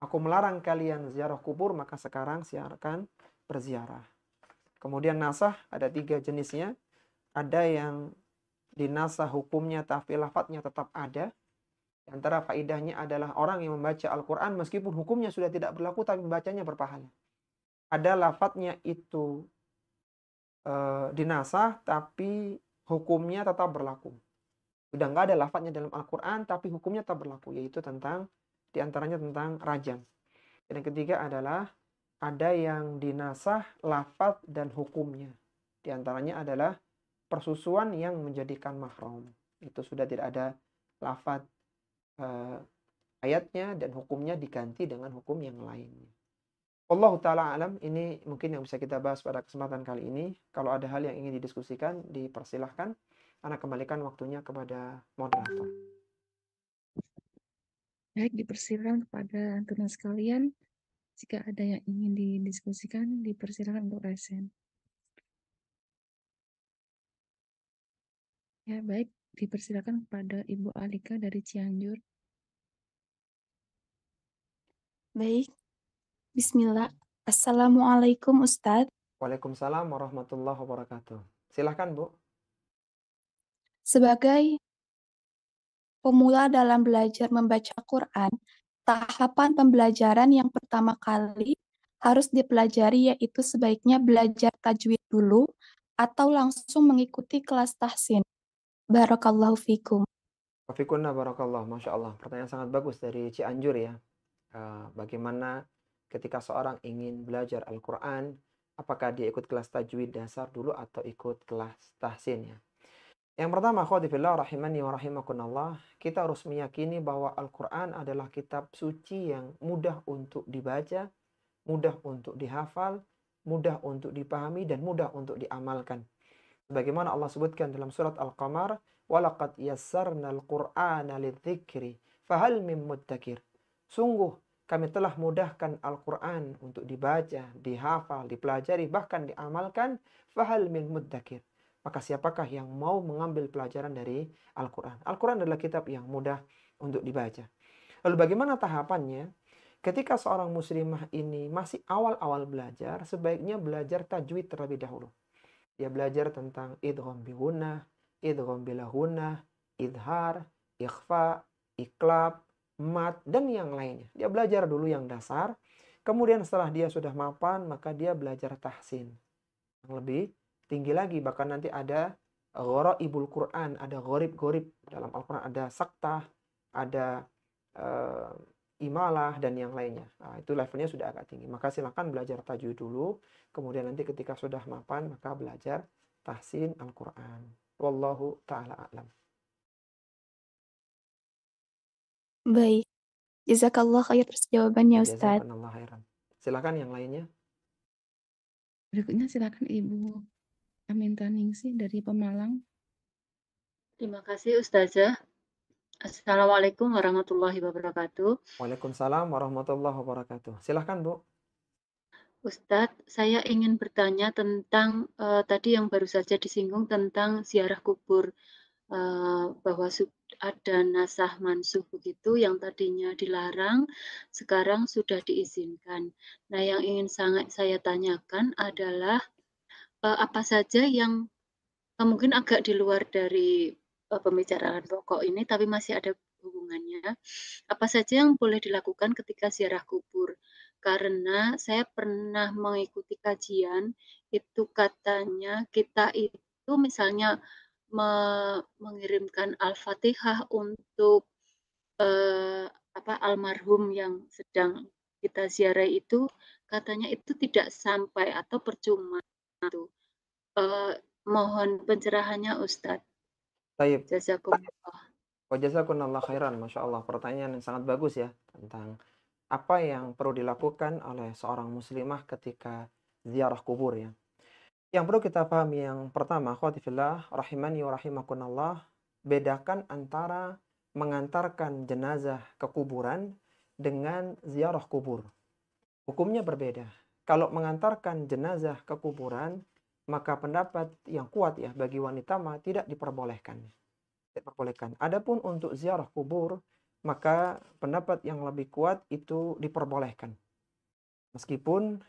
aku melarang kalian ziarah kubur, maka sekarang silakan berziarah. Kemudian nasah ada 3 jenisnya. Ada yang dinasah hukumnya tapi lafadznya tetap ada. Di antara faidahnya adalah orang yang membaca Al-Quran meskipun hukumnya sudah tidak berlaku tapi membacanya berpahala. Ada lafadznya itu dinasah tapi hukumnya tetap berlaku. Sudah nggak ada lafadznya dalam Al-Quran tapi hukumnya tetap berlaku, yaitu tentang diantaranya tentang rajam. Dan yang ketiga adalah ada yang dinasah lafadz dan hukumnya. Di antaranya adalah persusuan yang menjadikan mahram. Itu sudah tidak ada lafadz ayatnya dan hukumnya diganti dengan hukum yang lainnya. Wallahu ta'ala alam, ini mungkin yang bisa kita bahas pada kesempatan kali ini. Kalau ada hal yang ingin didiskusikan, dipersilahkan. Ana kembalikan waktunya kepada moderator. Baik, dipersilakan kepada teman sekalian. Jika ada yang ingin didiskusikan, dipersilakan untuk resen. Ya, baik. Dipersilakan kepada Ibu Alika dari Cianjur. Baik, bismillah. Assalamualaikum Ustadz. Waalaikumsalam warahmatullahi wabarakatuh. Silahkan, Bu. Sebagai pemula dalam belajar membaca Quran, tahapan pembelajaran yang pertama kali harus dipelajari yaitu sebaiknya belajar tajwid dulu atau langsung mengikuti kelas tahsin. Barakallahu fikum. Wafikunna barakallah. Masya Allah. Pertanyaan sangat bagus dari Cianjur ya. Bagaimana ketika seorang ingin belajar Al-Quran, apakah dia ikut kelas tajwid dasar dulu atau ikut kelas tahsin ya. Yang pertama, akhwati fillah rahimani wa rahimakumullah, kita harus meyakini bahwa Al-Quran adalah kitab suci yang mudah untuk dibaca, mudah untuk dihafal, mudah untuk dipahami, dan mudah untuk diamalkan. Sebagaimana Allah sebutkan dalam surat Al-Qamar, وَلَقَدْ يَسَّرْنَا الْقُرْآنَ لِلذِّكْرِ فَهَلْ مِن مُدَّكِرٍ. Sungguh, kami telah mudahkan Al-Quran untuk dibaca, dihafal, dipelajari, bahkan diamalkan. فَهَلْ مِن مُدَّكِرٍ. Maka siapakah yang mau mengambil pelajaran dari Al-Quran? Al-Quran adalah kitab yang mudah untuk dibaca. Lalu bagaimana tahapannya? Ketika seorang muslimah ini masih awal-awal belajar, sebaiknya belajar tajwid terlebih dahulu. Dia belajar tentang idgham bi gunnah, idgham bila gunnah, idhar, ikhfa, iklab, mat, dan yang lainnya. Dia belajar dulu yang dasar. Kemudian setelah dia sudah mapan, maka dia belajar tahsin. Yang lebih tinggi lagi, bahkan nanti ada gharaibul Quran, ada gharib-gharib dalam Al-Quran, ada saktah, ada imalah, dan yang lainnya. Nah, itu levelnya sudah agak tinggi. Maka silakan belajar tajwid dulu, kemudian nanti ketika sudah mapan, maka belajar tahsin Al-Quran. Wallahu ta'ala a'lam. Baik. Jazakallah khair atas jawabannya, Ustaz. Jazakallah khairan. Silakan yang lainnya. Berikutnya silakan Ibu Aminta Ningsih dari Pemalang. Terima kasih Ustazah. Assalamualaikum warahmatullahi wabarakatuh. Waalaikumsalam warahmatullahi wabarakatuh. Silakan, Bu. Ustadz, saya ingin bertanya tentang tadi yang baru saja disinggung tentang ziarah kubur, bahwa ada nasah mansuh begitu yang tadinya dilarang, sekarang sudah diizinkan. Nah, yang ingin saya tanyakan adalah apa saja yang mungkin agak di luar dari pembicaraan pokok ini, tapi masih ada hubungannya. Apa saja yang boleh dilakukan ketika ziarah kubur? Karena saya pernah mengikuti kajian, itu katanya kita itu misalnya mengirimkan Al-Fatihah untuk almarhum yang sedang kita ziarah itu, katanya itu tidak sampai atau percuma. Itu. Mohon pencerahannya Ustadz. Taib. Jazakumullah. Jazakumullah khairan. Masya Allah. Pertanyaan yang sangat bagus ya. Tentang apa yang perlu dilakukan oleh seorang muslimah ketika ziarah kubur ya. Yang perlu kita pahami yang pertama, akhwati fillah, rahimani wa rahimakumullah, bedakan antara mengantarkan jenazah ke kuburan dengan ziarah kubur. Hukumnya berbeda. Kalau mengantarkan jenazah ke kuburan, maka pendapat yang kuat ya bagi wanita mah tidak diperbolehkan. Tidak diperbolehkan. Adapun untuk ziarah kubur, maka pendapat yang lebih kuat itu diperbolehkan. Meskipun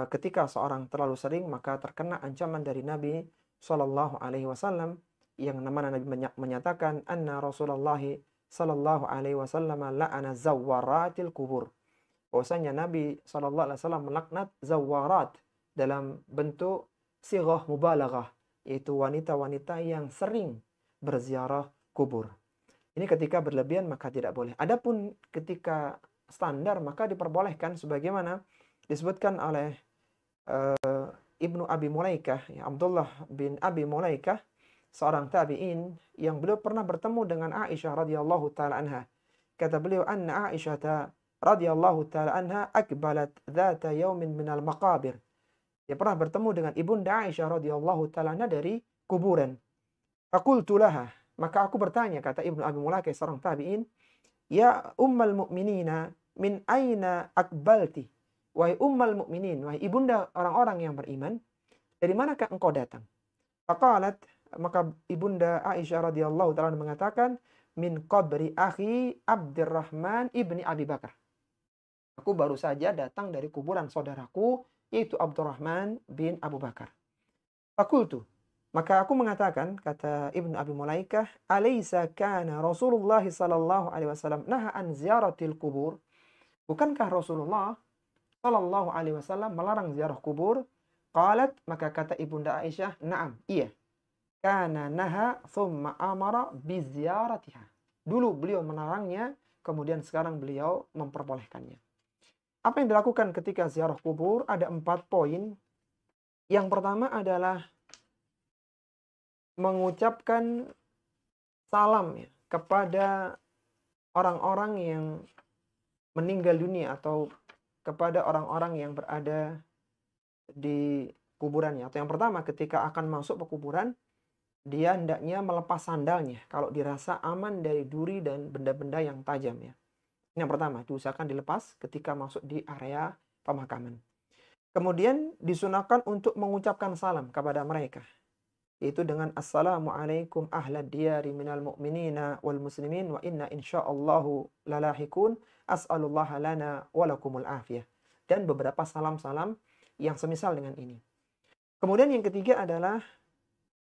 ketika seorang terlalu sering, maka terkena ancaman dari Nabi Shallallahu Alaihi Wasallam yang mana Nabi menyatakan anna Rasulullah Shallallahu Alaihi Wasallam la'ana zawaratil kubur. Bahwasanya Nabi Shallallahu Alaihi Wasallam melaknat zawarat dalam bentuk sighah mubalaghah, yaitu wanita-wanita yang sering berziarah kubur. Ini ketika berlebihan maka tidak boleh. Adapun ketika standar maka diperbolehkan, sebagaimana disebutkan oleh Ibnu Abi Mulaikah, ya, Abdullah bin Abi Mulaikah, seorang tabi'in yang beliau pernah bertemu dengan Aisyah radhiyallahu taala anha. Kata beliau, anna Aisyah radhiyallahu taala anha akbalat dzata yaumin minal maqabir. Dia pernah bertemu dengan ibunda Aisyah radhiyallahu taala anha dari kuburan. Faqultu laha, maka aku bertanya, kata Ibnu Abi Mulaikah seorang tabi'in, ya ummal mu'minina min aina akbalti? Wahai ummal mu'minin, wahai ibunda orang-orang yang beriman, dari manakah engkau datang? Faqalat, maka ibunda Aisyah radhiyallahu taala mengatakan, min qabri akhi Abdurrahman ibni Abi Bakar. Aku baru saja datang dari kuburan saudaraku, yaitu Abdurrahman bin Abu Bakar. Fakultu, maka aku mengatakan, kata Ibnu Abi Mulaikah, alaysa kana Rasulullah sallallahu alaihi wasallam naha an ziyaratil kubur? Bukankah Rasulullah sallallahu alaihi wasallam melarang ziarah kubur? Qalat, maka kata ibunda Aisyah, na'am, iya. Kana naha thumma amara bi ziyaratiha. Dulu beliau melarangnya, kemudian sekarang beliau memperbolehkannya. Apa yang dilakukan ketika ziarah kubur? Ada 4 poin. Yang pertama adalah mengucapkan salam ya kepada orang-orang yang meninggal dunia atau kepada orang-orang yang berada di kuburannya. Atau yang pertama, ketika akan masuk ke kuburan, dia hendaknya melepas sandalnya kalau dirasa aman dari duri dan benda-benda yang tajam ya. Ini yang pertama, diusahakan dilepas ketika masuk di area pemakaman. Kemudian disunahkan untuk mengucapkan salam kepada mereka, yaitu dengan assalamualaikum ahlad diyari minal mu'minina wal muslimin wa inna insyaallahu lalahikun as'alullaha lana walakumul afiyah. Dan beberapa salam-salam yang semisal dengan ini. Kemudian yang ketiga adalah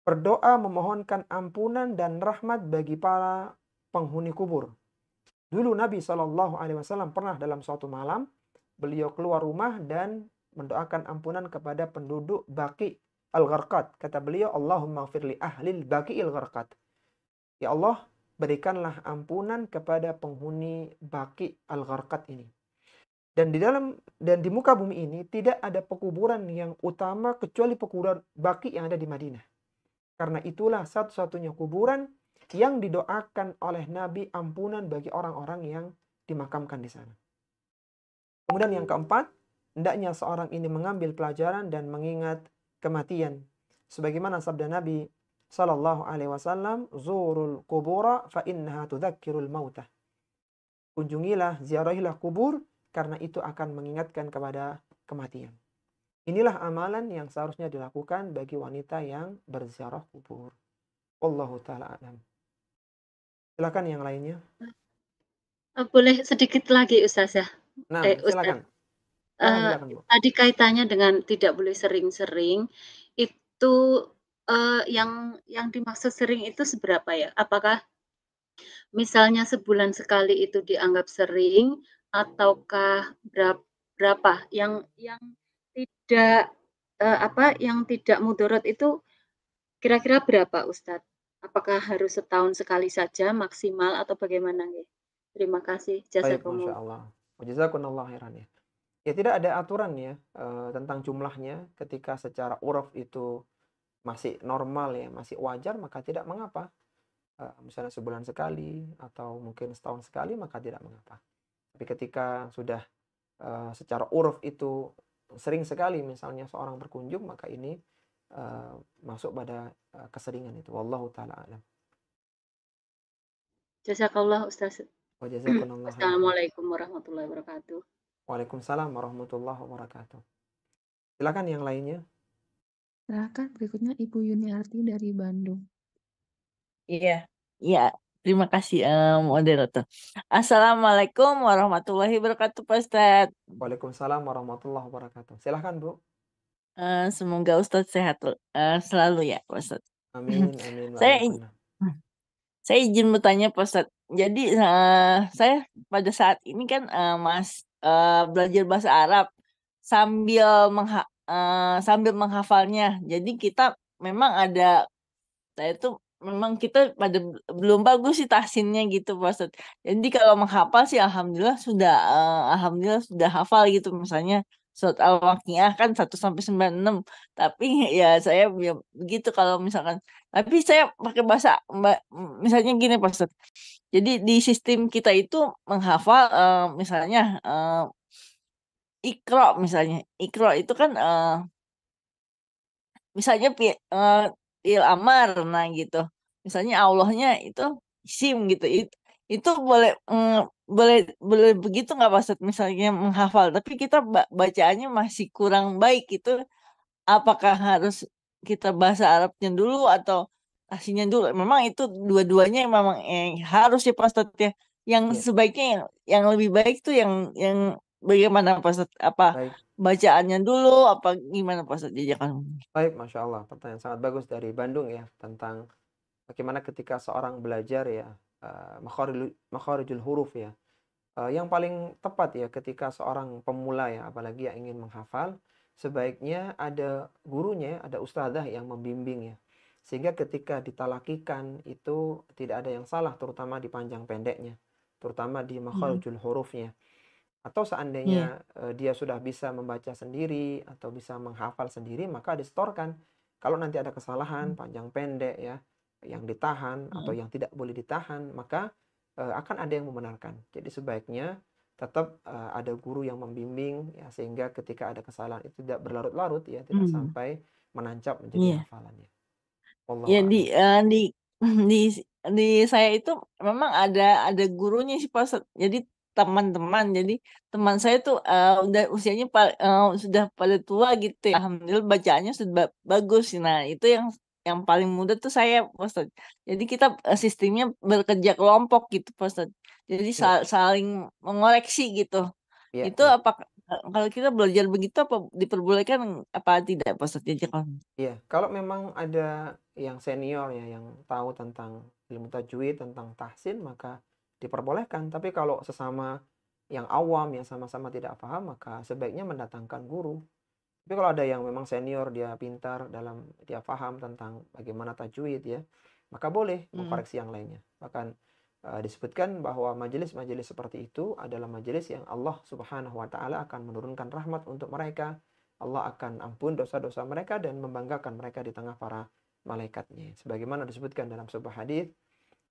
berdoa memohonkan ampunan dan rahmat bagi para penghuni kubur. Dulu Nabi SAW pernah dalam suatu malam, beliau keluar rumah dan mendoakan ampunan kepada penduduk Baqi al-Gharqad. Kata beliau, Allahumma gfirli ahlil Baqi al-Gharqad. Ya Allah, berikanlah ampunan kepada penghuni Baqi al-Gharqad ini. Dan di muka bumi ini tidak ada pekuburan yang utama kecuali pekuburan Baqi yang ada di Madinah. Karena itulah satu-satunya kuburan yang didoakan oleh Nabi ampunan bagi orang-orang yang dimakamkan di sana. Kemudian yang keempat, hendaknya seorang ini mengambil pelajaran dan mengingat kematian. Sebagaimana sabda Nabi sallallahu alaihi wasallam, "Zurul qubura fa innaha tudzakkirul mautah." Kunjungilah, ziarahilah kubur karena itu akan mengingatkan kepada kematian. Inilah amalan yang seharusnya dilakukan bagi wanita yang berziarah kubur. Wallahu taala a'lam. Silakan yang lainnya. Boleh sedikit lagi Ustazah? Nah, Ustaz. silakan. Silakan, Bu. Tadi kaitannya dengan tidak boleh sering-sering, itu yang dimaksud sering itu seberapa ya? Apakah misalnya sebulan sekali itu dianggap sering, ataukah berapa? Yang tidak yang tidak mudorot itu kira-kira berapa Ustadz? Apakah harus setahun sekali saja maksimal atau bagaimana? Terima kasih. Baik, Jazakumullah. Masya Allah. Jazakumullah khairan ya. Ya tidak ada aturan ya tentang jumlahnya. Ketika secara uruf itu masih normal ya, masih wajar, maka tidak mengapa. Misalnya sebulan sekali atau mungkin setahun sekali, maka tidak mengapa. Tapi ketika sudah secara uruf itu sering sekali misalnya seorang berkunjung, maka ini masuk pada keseringan itu. Wallahu ta'ala alam. Jazakallah Ustaz. Wajazakumullah khairan. Assalamualaikum warahmatullahi wabarakatuh. Waalaikumsalam warahmatullahi wabarakatuh. Silakan yang lainnya. Silakan berikutnya Ibu Yuniarti dari Bandung. Iya, terima kasih moderator. Assalamualaikum warahmatullahi wabarakatuh, Pak Ustadz. Waalaikumsalam warahmatullahi wabarakatuh. Silakan, Bu. Semoga Ustadz sehat selalu ya, Pak Ustadz. Amin, amin. Saya izin bertanya, Pak Ustadz. Jadi saya pada saat ini kan belajar bahasa Arab sambil menghafalnya. Jadi kita memang kita pada belum bagus sih tahsinnya gitu, Pak Ustadz. Jadi kalau menghafal sih alhamdulillah sudah hafal gitu. Misalnya surat Al-Waqiah kan 1-96. Tapi ya saya begitu kalau misalkan. Tapi saya pakai bahasa misalnya gini, Pak Ustadz. Jadi di sistem kita itu menghafal misalnya Iqra misalnya. Iqra itu kan misalnya fi'il amar, nah gitu. Misalnya Allahnya itu isim gitu. Itu boleh begitu nggak, Pak Ustadz? Misalnya menghafal, tapi kita bacaannya masih kurang baik itu. Apakah harus kita bahasa Arabnya dulu atau aslinya dulu? Memang itu dua-duanya memang harus ya, Pak Ustadz ya. Yang sebaiknya yang lebih baik tuh yang bagaimana, Pak Ustadz? Apa baik. Bacaannya dulu apa gimana, Pak Ustadz? Baik, Masya Allah. Pertanyaan sangat bagus dari Bandung ya, tentang bagaimana ketika seorang belajar ya makharijul huruf ya. Yang paling tepat ya ketika seorang pemula ya, apalagi yang ingin menghafal, sebaiknya ada gurunya, ada ustadzah yang membimbing ya. Sehingga ketika ditalakikan itu tidak ada yang salah, terutama di panjang pendeknya, terutama di makharijul hurufnya. Atau seandainya dia sudah bisa membaca sendiri atau bisa menghafal sendiri, maka disetorkan Kalau nanti ada kesalahan panjang pendek ya, yang ditahan atau yang tidak boleh ditahan, maka akan ada yang membenarkan. Jadi sebaiknya tetap ada guru yang membimbing ya, sehingga ketika ada kesalahan itu tidak berlarut-larut ya, tidak sampai menancap menjadi Iya. hafalannya. Wallahu Ya a'lam. di saya itu memang ada gurunya sih Pak Ustadz. Jadi teman saya tuh udah usianya sudah pada tua gitu ya. Alhamdulillah bacaannya sudah bagus. Nah, itu yang paling mudah tuh saya Pak Ustadz. Jadi kita sistemnya bekerja kelompok gitu Pak Ustadz. Jadi Iya, saling mengoreksi gitu. iya, Itu iya. kalau kita belajar begitu apa diperbolehkan apa tidak Pak Ustadz? Jadi Iya, kalau memang ada yang senior ya yang tahu tentang ilmu tajwid, tentang tahsin, maka diperbolehkan. Tapi kalau sesama yang awam yang sama-sama tidak paham, maka sebaiknya mendatangkan guru. Tapi kalau ada yang memang senior, dia pintar dalam, dia paham tentang bagaimana tajwid ya, maka boleh mengkoreksi yang lainnya. Bahkan disebutkan bahwa majelis-majelis seperti itu adalah majelis yang Allah Subhanahu wa taala akan menurunkan rahmat untuk mereka. Allah akan ampun dosa-dosa mereka dan membanggakan mereka di tengah para malaikatnya. Sebagaimana disebutkan dalam sebuah hadis,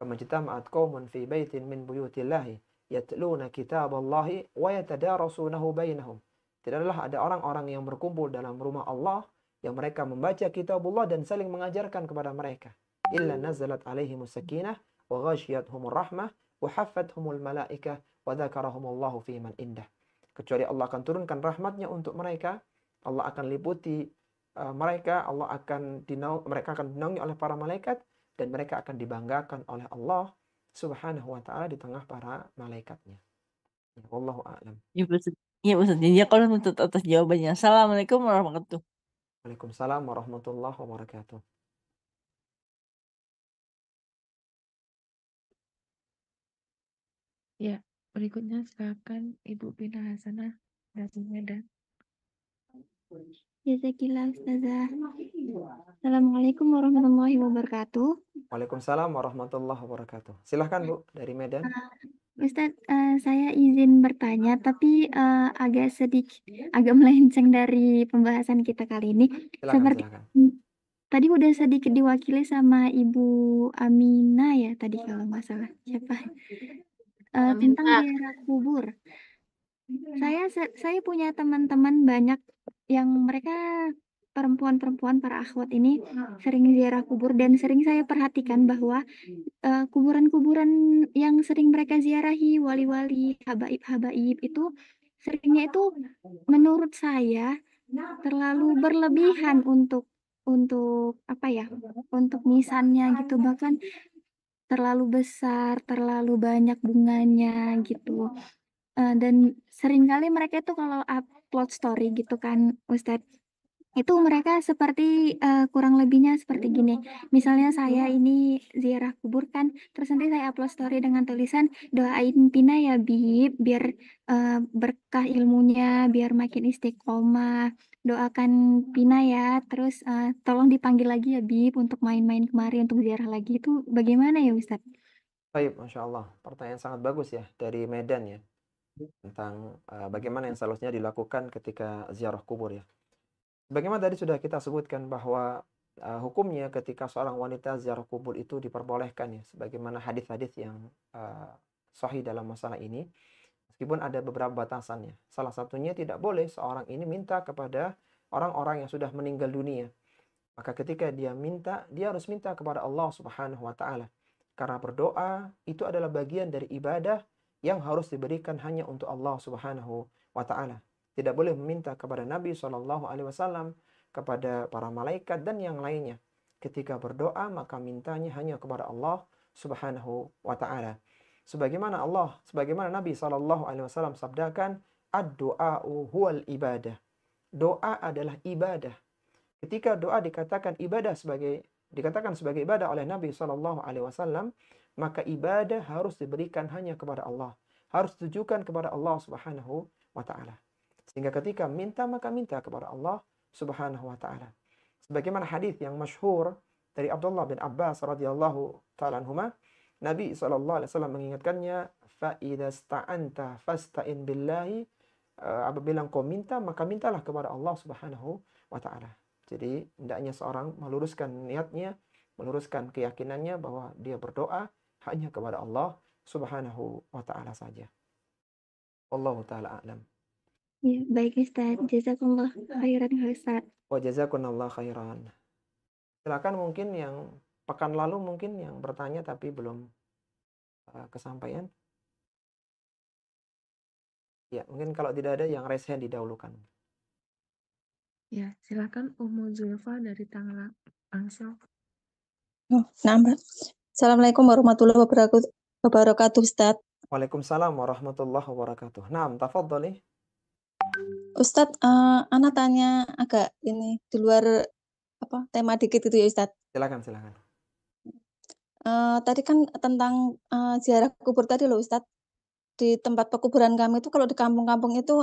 "Famajtama'at qaumun fi baitin min buyutillahi yatluna kitaballahi wa yatadarasunahu bainahum." Tidaklah ada orang-orang yang berkumpul dalam rumah Allah yang mereka membaca kitabullah dan saling mengajarkan kepada mereka. Illa nazalat alaihimus sakinah wa ghashiyatuhumur rahmah wa haffathumul malaikah wa dzakarahumullahu fi man indah. Kecuali Allah akan turunkan rahmatnya untuk mereka, Allah akan liputi mereka, mereka akan dinaungi oleh para malaikat dan mereka akan dibanggakan oleh Allah Subhanahu wa taala di tengah para malaikatnya. Ya, wallahu a'lam. iya Ustaz. Iya Ustaz. Jadi kalau untuk atas jawabannya. Assalamualaikum warahmatullahi wabarakatuh. Waalaikumsalam warahmatullahi wabarakatuh. Ya, berikutnya silakan Ibu Bina Hasanah dari Medan. Jazakillah Ustazah. Assalamualaikum warahmatullahi wabarakatuh. Waalaikumsalam warahmatullahi wabarakatuh. Silahkan Bu dari Medan. Ustadz, saya izin bertanya, tapi agak melenceng dari pembahasan kita kali ini. Seperti Silakan. tadi udah sedikit diwakili sama Ibu Amina ya tadi kalau nggak salah. Siapa? Tentang ziarah kubur. Saya punya teman-teman banyak yang mereka perempuan-perempuan para akhwat ini sering ziarah kubur dan sering saya perhatikan bahwa kuburan-kuburan yang sering mereka ziarahi, wali-wali, habaib-habaib itu seringnya itu menurut saya terlalu berlebihan untuk apa ya? Untuk nisannya gitu, bahkan terlalu besar, terlalu banyak bunganya gitu. Dan seringkali mereka itu kalau upload story gitu kan Ustadz, itu mereka seperti kurang lebihnya seperti gini. Misalnya saya ini ziarah kubur kan, terus nanti saya upload story dengan tulisan doain Pina ya Bib, biar berkah ilmunya, biar makin istiqomah. Doakan Pina ya, terus tolong dipanggil lagi ya Bib untuk main-main kemari untuk ziarah lagi. Itu bagaimana ya Ustadz? Baik, Masya Allah. Pertanyaan sangat bagus ya dari Medan ya. Tentang bagaimana yang seharusnya dilakukan ketika ziarah kubur ya. Bagaimana tadi sudah kita sebutkan bahwa hukumnya ketika seorang wanita ziarah kubur itu diperbolehkan ya. Sebagaimana hadis-hadis yang sahih dalam masalah ini. Meskipun ada beberapa batasannya. Salah satunya tidak boleh seorang ini minta kepada orang-orang yang sudah meninggal dunia. Maka ketika dia minta, dia harus minta kepada Allah Subhanahu wa taala. Karena berdoa itu adalah bagian dari ibadah yang harus diberikan hanya untuk Allah Subhanahu wa taala. Tidak boleh meminta kepada Nabi SAW, kepada para malaikat dan yang lainnya. Ketika berdoa maka mintanya hanya kepada Allah Subhanahu wa taala. Sebagaimana Nabi SAW sabdakan, ad-du'a'u huwal ibadah. Doa adalah ibadah. Ketika doa dikatakan sebagai ibadah oleh Nabi SAW, maka ibadah harus diberikan hanya kepada Allah. Harus ditujukan kepada Allah Subhanahu wa taala. Sehingga ketika minta maka minta kepada Allah Subhanahu wa taala. Sebagaimana hadis yang masyhur dari Abdullah bin Abbas radhiyallahu taala anhuma, Nabi SAW mengingatkannya, fa idza sta'anta fasta'in billahi, apabila engkau minta maka mintalah kepada Allah Subhanahu wa taala. Jadi hendaknya seorang meluruskan niatnya, meluruskan keyakinannya bahwa dia berdoa hanya kepada Allah Subhanahu wa taala saja. Wallahu taala a'lam. Ya, baik Ustaz. Jazakumullah khairan ya Ustaz. Wa jazakumullah khairan. Silakan mungkin yang pekan lalu mungkin yang bertanya tapi belum kesampaian. Ya, mungkin kalau tidak ada yang raise hand didahulukan. Ya, silakan Ummu Zulfa dari Tangerang, Tangsel. Oh, nah, Mbak. Assalamualaikum warahmatullahi wabarakatuh, Ustaz. Waalaikumsalam warahmatullahi wabarakatuh. Naam, tafadhali. Ustaz, Ana tanya agak ini di luar tema dikit itu ya, Ustaz. Silakan, silakan. Tadi kan tentang ziarah kubur tadi loh, Ustaz. Di tempat pekuburan kami itu kalau di kampung-kampung itu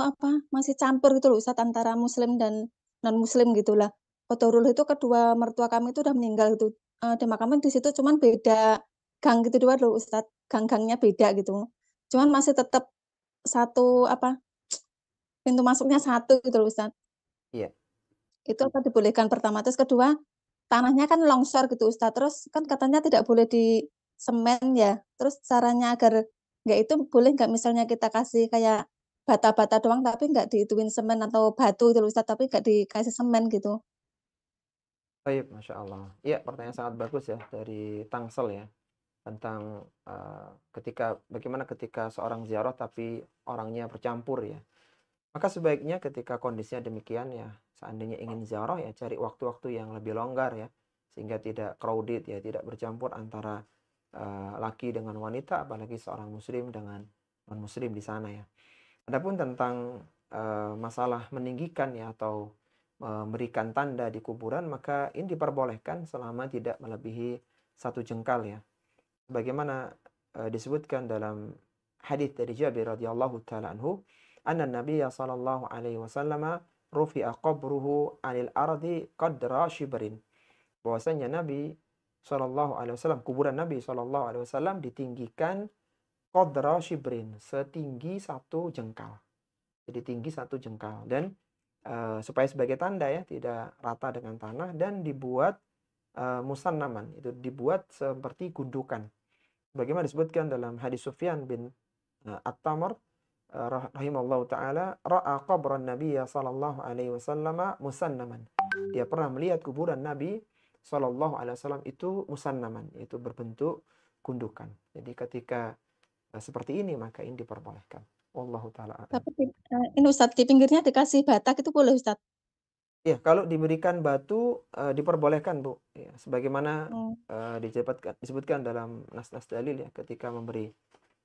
masih campur gitu loh, Ustaz, antara muslim dan non-muslim gitulah. Qadarullah itu kedua mertua kami itu udah meninggal gitu. Dimakamkan di situ cuman beda gang gitu doang loh, Ustaz. Gang-gangnya beda gitu. Cuman masih tetap satu pintu masuknya satu gitu loh, Ustaz. Iya. Itu dibolehkan pertama. Terus kedua, tanahnya kan longsor gitu, Ustaz. Terus kan katanya tidak boleh di semen ya. Terus caranya agar nggak itu boleh nggak misalnya kita kasih kayak bata-bata doang tapi nggak diituin semen atau batu gitu loh, Ustaz, tapi nggak dikasih semen gitu. Baik, Masya Allah. Iya, pertanyaan sangat bagus ya dari Tangsel ya. Tentang bagaimana ketika seorang ziarah tapi orangnya bercampur ya. Maka sebaiknya ketika kondisinya demikian ya, seandainya ingin ziarah ya cari waktu-waktu yang lebih longgar ya. Sehingga tidak crowded ya, tidak bercampur antara laki dengan wanita, apalagi seorang muslim dengan non-muslim di sana ya. Adapun tentang masalah meninggikan ya atau memberikan tanda di kuburan, maka ini diperbolehkan selama tidak melebihi 1 jengkal ya. Bagaimana disebutkan dalam hadis dari Jabir radhiyallahu taala anhu, anna Nabiy sallallahu alaihi wasallam rufi'a qabruhu 'anil ardi qadra shibrin. Bahwasanya Nabi sallallahu alaihi wasallam, kuburan Nabi sallallahu alaihi wasallam ditinggikan qadra shibrin, setinggi 1 jengkal. Jadi tinggi 1 jengkal dan supaya sebagai tanda ya, tidak rata dengan tanah dan dibuat musannaman, itu dibuat seperti gundukan. Bagaimana disebutkan dalam hadis Sufyan bin At-Tamar rahimallahu taala, ra'a qabran Nabiy sallallahu alaihi wasallam musannaman. Dia pernah melihat kuburan Nabi sallallahu alaihi wasallam itu musannaman, yaitu berbentuk gundukan. Jadi ketika seperti ini maka ini diperbolehkan. Wallahu taala a'lam. Tapi ini Ustaz, di pinggirnya dikasih batak itu boleh, Ustaz? Ya, kalau diberikan batu diperbolehkan, Bu. Ya, sebagaimana disebutkan dalam nas-nas dalil ya, ketika memberi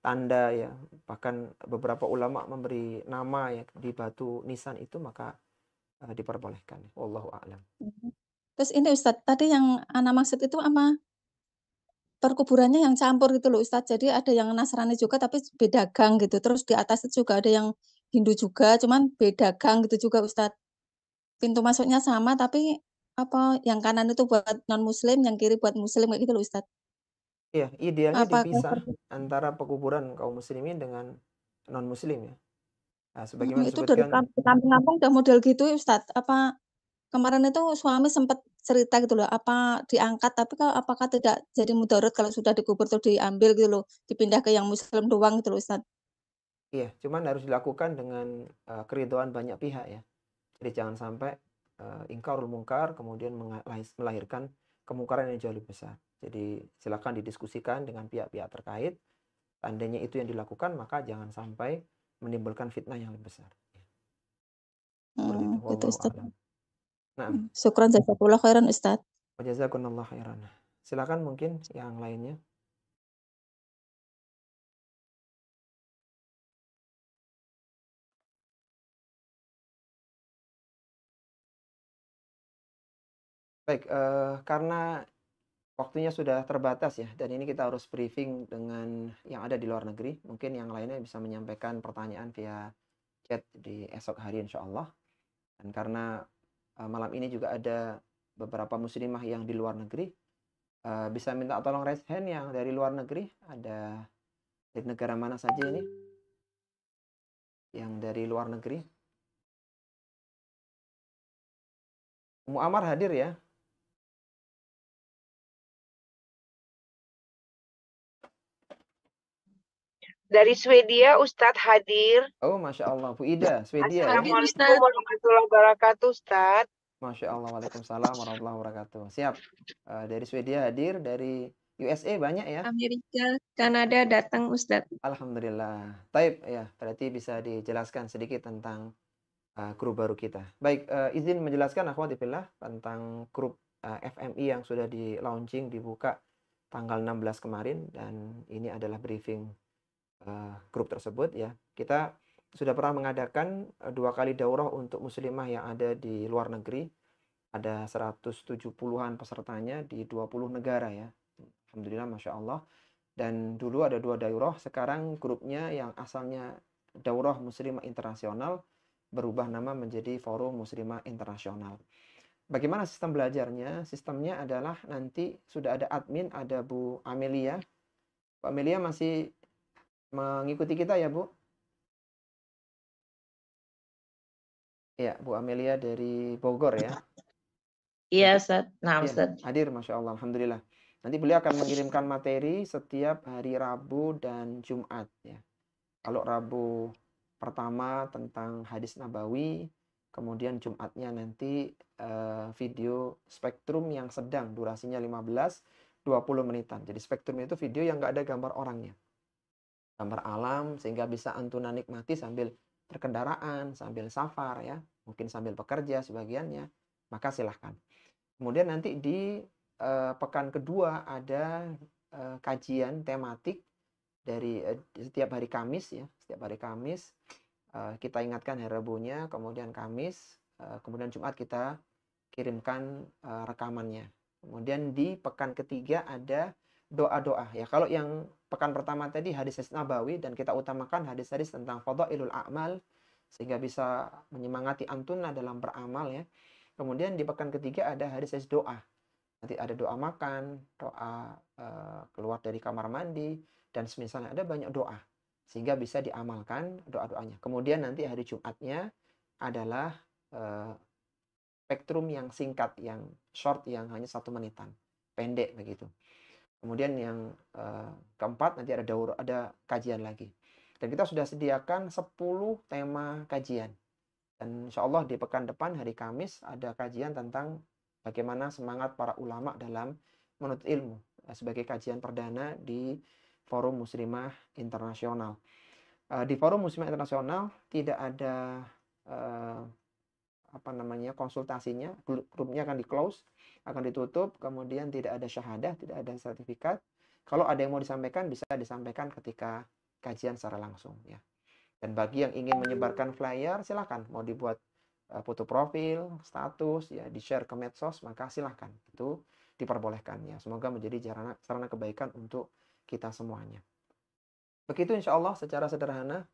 tanda ya, bahkan beberapa ulama memberi nama ya di batu nisan itu, maka diperbolehkan. Wallahu a'lam. Terus ini Ustaz, tadi yang Ana maksud itu perkuburannya yang campur gitu loh, Ustaz. Jadi ada yang Nasrani juga tapi beda gang gitu. Terus di atas itu juga ada yang Hindu juga, cuman beda gang gitu juga, Ustaz. Pintu masuknya sama tapi yang kanan itu buat non-muslim, yang kiri buat muslim kayak gitu loh, Ustaz. Iya, idealnya Apakah dipisah antara pekuburan kaum muslimin dengan non-muslim ya. Nah, sebagaimana itu dari disebutkan kampung-kampung udah model gitu ya, Ustaz. Kemarin itu suami sempat cerita gitu loh, diangkat tapi apakah tidak jadi mudarat kalau sudah dikubur tuh diambil gitu loh, dipindah ke yang muslim doang gitu loh, Ustaz. iya, cuman harus dilakukan dengan keridhaan banyak pihak ya. Jadi jangan sampai ingkarul mungkar kemudian melahirkan kemungkaran yang jauh lebih besar. Jadi silakan didiskusikan dengan pihak-pihak terkait. Seandainya itu yang dilakukan, maka jangan sampai menimbulkan fitnah yang lebih besar. Seperti itu. Gitu, Wallahu Ustaz. a'lam. Nah, Syukran jazakallahu khairan, Ustaz. wajazakumullah khairan. Silakan mungkin yang lainnya. Baik, karena waktunya sudah terbatas ya, dan ini kita harus briefing dengan yang ada di luar negeri. Mungkin yang lainnya bisa menyampaikan pertanyaan via chat di esok hari insya Allah. Dan karena malam ini juga ada beberapa muslimah yang di luar negeri, bisa minta tolong raise hand yang dari luar negeri. Ada dari negara mana saja ini? Yang dari luar negeri. Ummu Amar hadir ya? Dari Swedia, Ustadz hadir. Oh, Masya Allah. Bu Ida, Swedia ya? Assalamualaikum warahmatullahi wabarakatuh, Ustadz. Masya Allah. Waalaikumsalam warahmatullahi wabarakatuh. Siap. Dari Swedia hadir, dari USA banyak ya? Amerika, Kanada datang Ustadz. Alhamdulillah. Taib ya, berarti bisa dijelaskan sedikit tentang grup baru kita. Baik, izin menjelaskan akhwati fillah tentang grup FMI yang sudah di launching, dibuka tanggal 16 kemarin, dan ini adalah briefing grup tersebut ya. Kita sudah pernah mengadakan 2 kali daurah untuk muslimah yang ada di luar negeri. Ada 170-an pesertanya di 20 negara ya. Alhamdulillah, Masya Allah. Dan dulu ada 2 daurah, sekarang grupnya yang asalnya Daurah Muslimah Internasional berubah nama menjadi Forum Muslimah Internasional. Bagaimana sistem belajarnya? Sistemnya adalah nanti sudah ada admin, ada Bu Amelia. Bu Amelia masih mengikuti kita ya, Bu? Ya, Bu Amelia dari Bogor ya. Iya, Ustaz. Nah, Ya, Ustaz. hadir, Masya Allah. Alhamdulillah. Nanti beliau akan mengirimkan materi setiap hari Rabu dan Jumat ya. Kalau Rabu pertama tentang hadis Nabawi, kemudian Jumatnya nanti video spektrum yang sedang, durasinya 15-20 menitan. Jadi spektrum itu video yang nggak ada gambar orangnya. Gambar alam, sehingga bisa antum nikmati sambil berkendaraan, sambil safar ya, mungkin sambil bekerja sebagiannya, maka silahkan. Kemudian nanti di pekan kedua ada kajian tematik dari setiap hari Kamis ya, setiap hari Kamis kita ingatkan hari Rabunya, kemudian Kamis, kemudian Jumat kita kirimkan rekamannya. Kemudian di pekan ketiga ada doa-doa ya. Kalau yang pekan pertama tadi hadis-hadis Nabawi, dan kita utamakan hadis-hadis tentang fadhailul a'mal sehingga bisa menyemangati antuna dalam beramal ya. Kemudian di pekan ketiga ada hadis-hadis doa. Nanti ada doa makan, doa keluar dari kamar mandi, dan semisalnya ada banyak doa sehingga bisa diamalkan doa-doanya. Kemudian nanti hari Jumatnya adalah spektrum yang singkat, yang short, yang hanya 1 menitan, pendek begitu. Kemudian yang keempat nanti ada kajian lagi. Dan kita sudah sediakan 10 tema kajian. Dan insya Allah di pekan depan hari Kamis ada kajian tentang bagaimana semangat para ulama dalam menuntut ilmu sebagai kajian perdana di Forum Muslimah Internasional. Di Forum Muslimah Internasional tidak ada konsultasinya, grupnya akan di-close, akan ditutup, kemudian tidak ada syahadah, tidak ada sertifikat. Kalau ada yang mau disampaikan, bisa disampaikan ketika kajian secara langsung ya. Dan bagi yang ingin menyebarkan flyer, silakan. Mau dibuat foto profil, status, ya di-share ke medsos, maka silakan. Itu diperbolehkan ya. Semoga menjadi sarana kebaikan untuk kita semuanya. Begitu insya Allah secara sederhana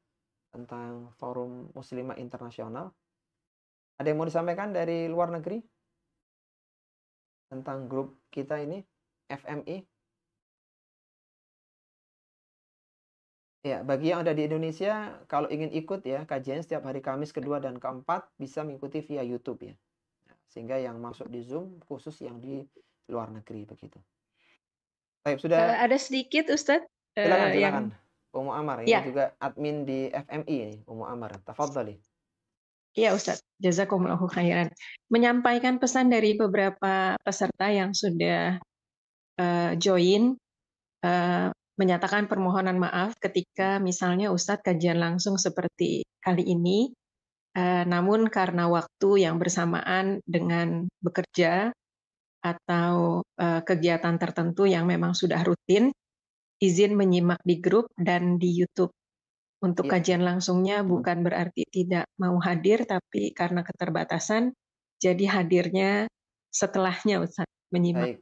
tentang Forum Muslimah Internasional. Ada yang mau disampaikan dari luar negeri tentang grup kita ini, FMI? Ya, bagi yang ada di Indonesia, kalau ingin ikut ya, kajian setiap hari Kamis kedua dan keempat bisa mengikuti via YouTube ya. Sehingga yang masuk di Zoom khusus yang di luar negeri begitu. Baik, sudah. Ada sedikit Ustadz. Silakan. Ummu Amar, ini ya. juga admin di FMI ini, Ummu Amar. Tafadhali. Iya Ustadz, jazakumullahu khairan. Menyampaikan pesan dari beberapa peserta yang sudah join, menyatakan permohonan maaf ketika misalnya Ustadz kajian langsung seperti kali ini, namun karena waktu yang bersamaan dengan bekerja atau kegiatan tertentu yang memang sudah rutin, izin menyimak di grup dan di YouTube. Untuk kajian langsungnya bukan berarti tidak mau hadir, tapi karena keterbatasan, jadi hadirnya setelahnya Ustaz menyimak. Baik,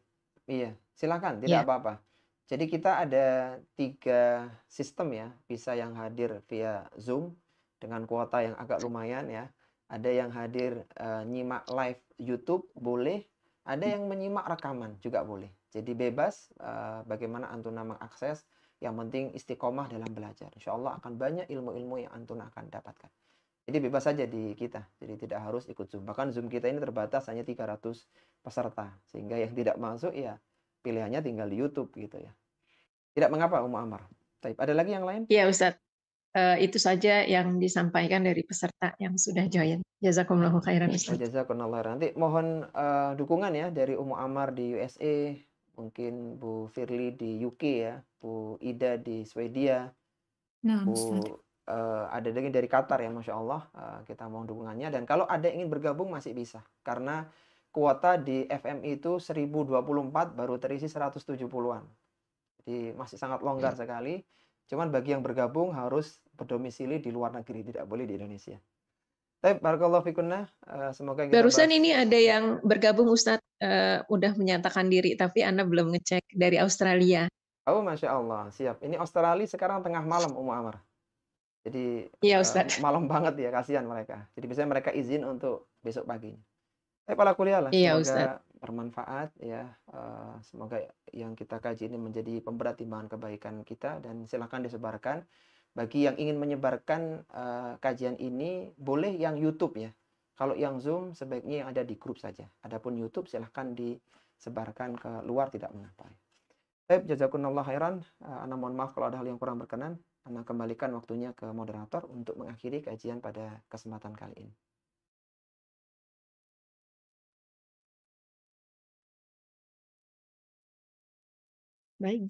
iya, silakan, tidak apa-apa. Jadi kita ada 3 sistem ya, bisa yang hadir via Zoom dengan kuota yang agak lumayan ya. Ada yang hadir nyimak live YouTube, boleh. Ada yang menyimak rekaman juga boleh. Jadi bebas bagaimana antuna mengakses. Yang penting istiqomah dalam belajar. Insya Allah akan banyak ilmu-ilmu yang antuna akan dapatkan. Jadi bebas saja di kita. Jadi tidak harus ikut Zoom. Bahkan Zoom kita ini terbatas hanya 300 peserta. Sehingga yang tidak masuk ya pilihannya tinggal di YouTube gitu ya. Tidak mengapa Ummu Ammar. Baik, ada lagi yang lain? Iya Ustadz, itu saja yang disampaikan dari peserta yang sudah join. Jazakumullahu khairan Ustadz. Jazakumullah khairan. Nanti mohon dukungan ya dari Ummu Ammar di USA, mungkin Bu Firly di UK ya, Bu Ida di Swedia, Nah, Bu Ustaz. ada lagi dari Qatar ya, Masya Allah. Kita mohon dukungannya. Dan kalau ada yang ingin bergabung masih bisa. Karena kuota di FMI itu 1024 baru terisi 170-an. Jadi masih sangat longgar sekali. Cuman bagi yang bergabung harus berdomisili di luar negeri, tidak boleh di Indonesia. Baik, barakallahu fikunna. Semoga kita Barusan bahas. ini ada yang bergabung Ustadz, udah menyatakan diri, tapi Anda belum ngecek dari Australia. Oh, Masya Allah. Siap. Ini Australia sekarang tengah malam, Ummu Ammar. Jadi Iya Ustadz. malam banget ya, kasihan mereka. Jadi biasanya mereka izin untuk besok paginya. Para kuliah lah, Iya, semoga Ustadz. bermanfaat ya. Semoga yang kita kaji ini menjadi pemberat timbangan kebaikan kita, dan silakan disebarkan. Bagi yang ingin menyebarkan kajian ini, boleh yang YouTube ya. Kalau yang Zoom sebaiknya yang ada di grup saja. Adapun YouTube silahkan disebarkan ke luar, tidak mengapa. Baik, jazakumullah khairan. Ana mohon maaf kalau ada hal yang kurang berkenan. Ana kembalikan waktunya ke moderator untuk mengakhiri kajian pada kesempatan kali ini. Baik.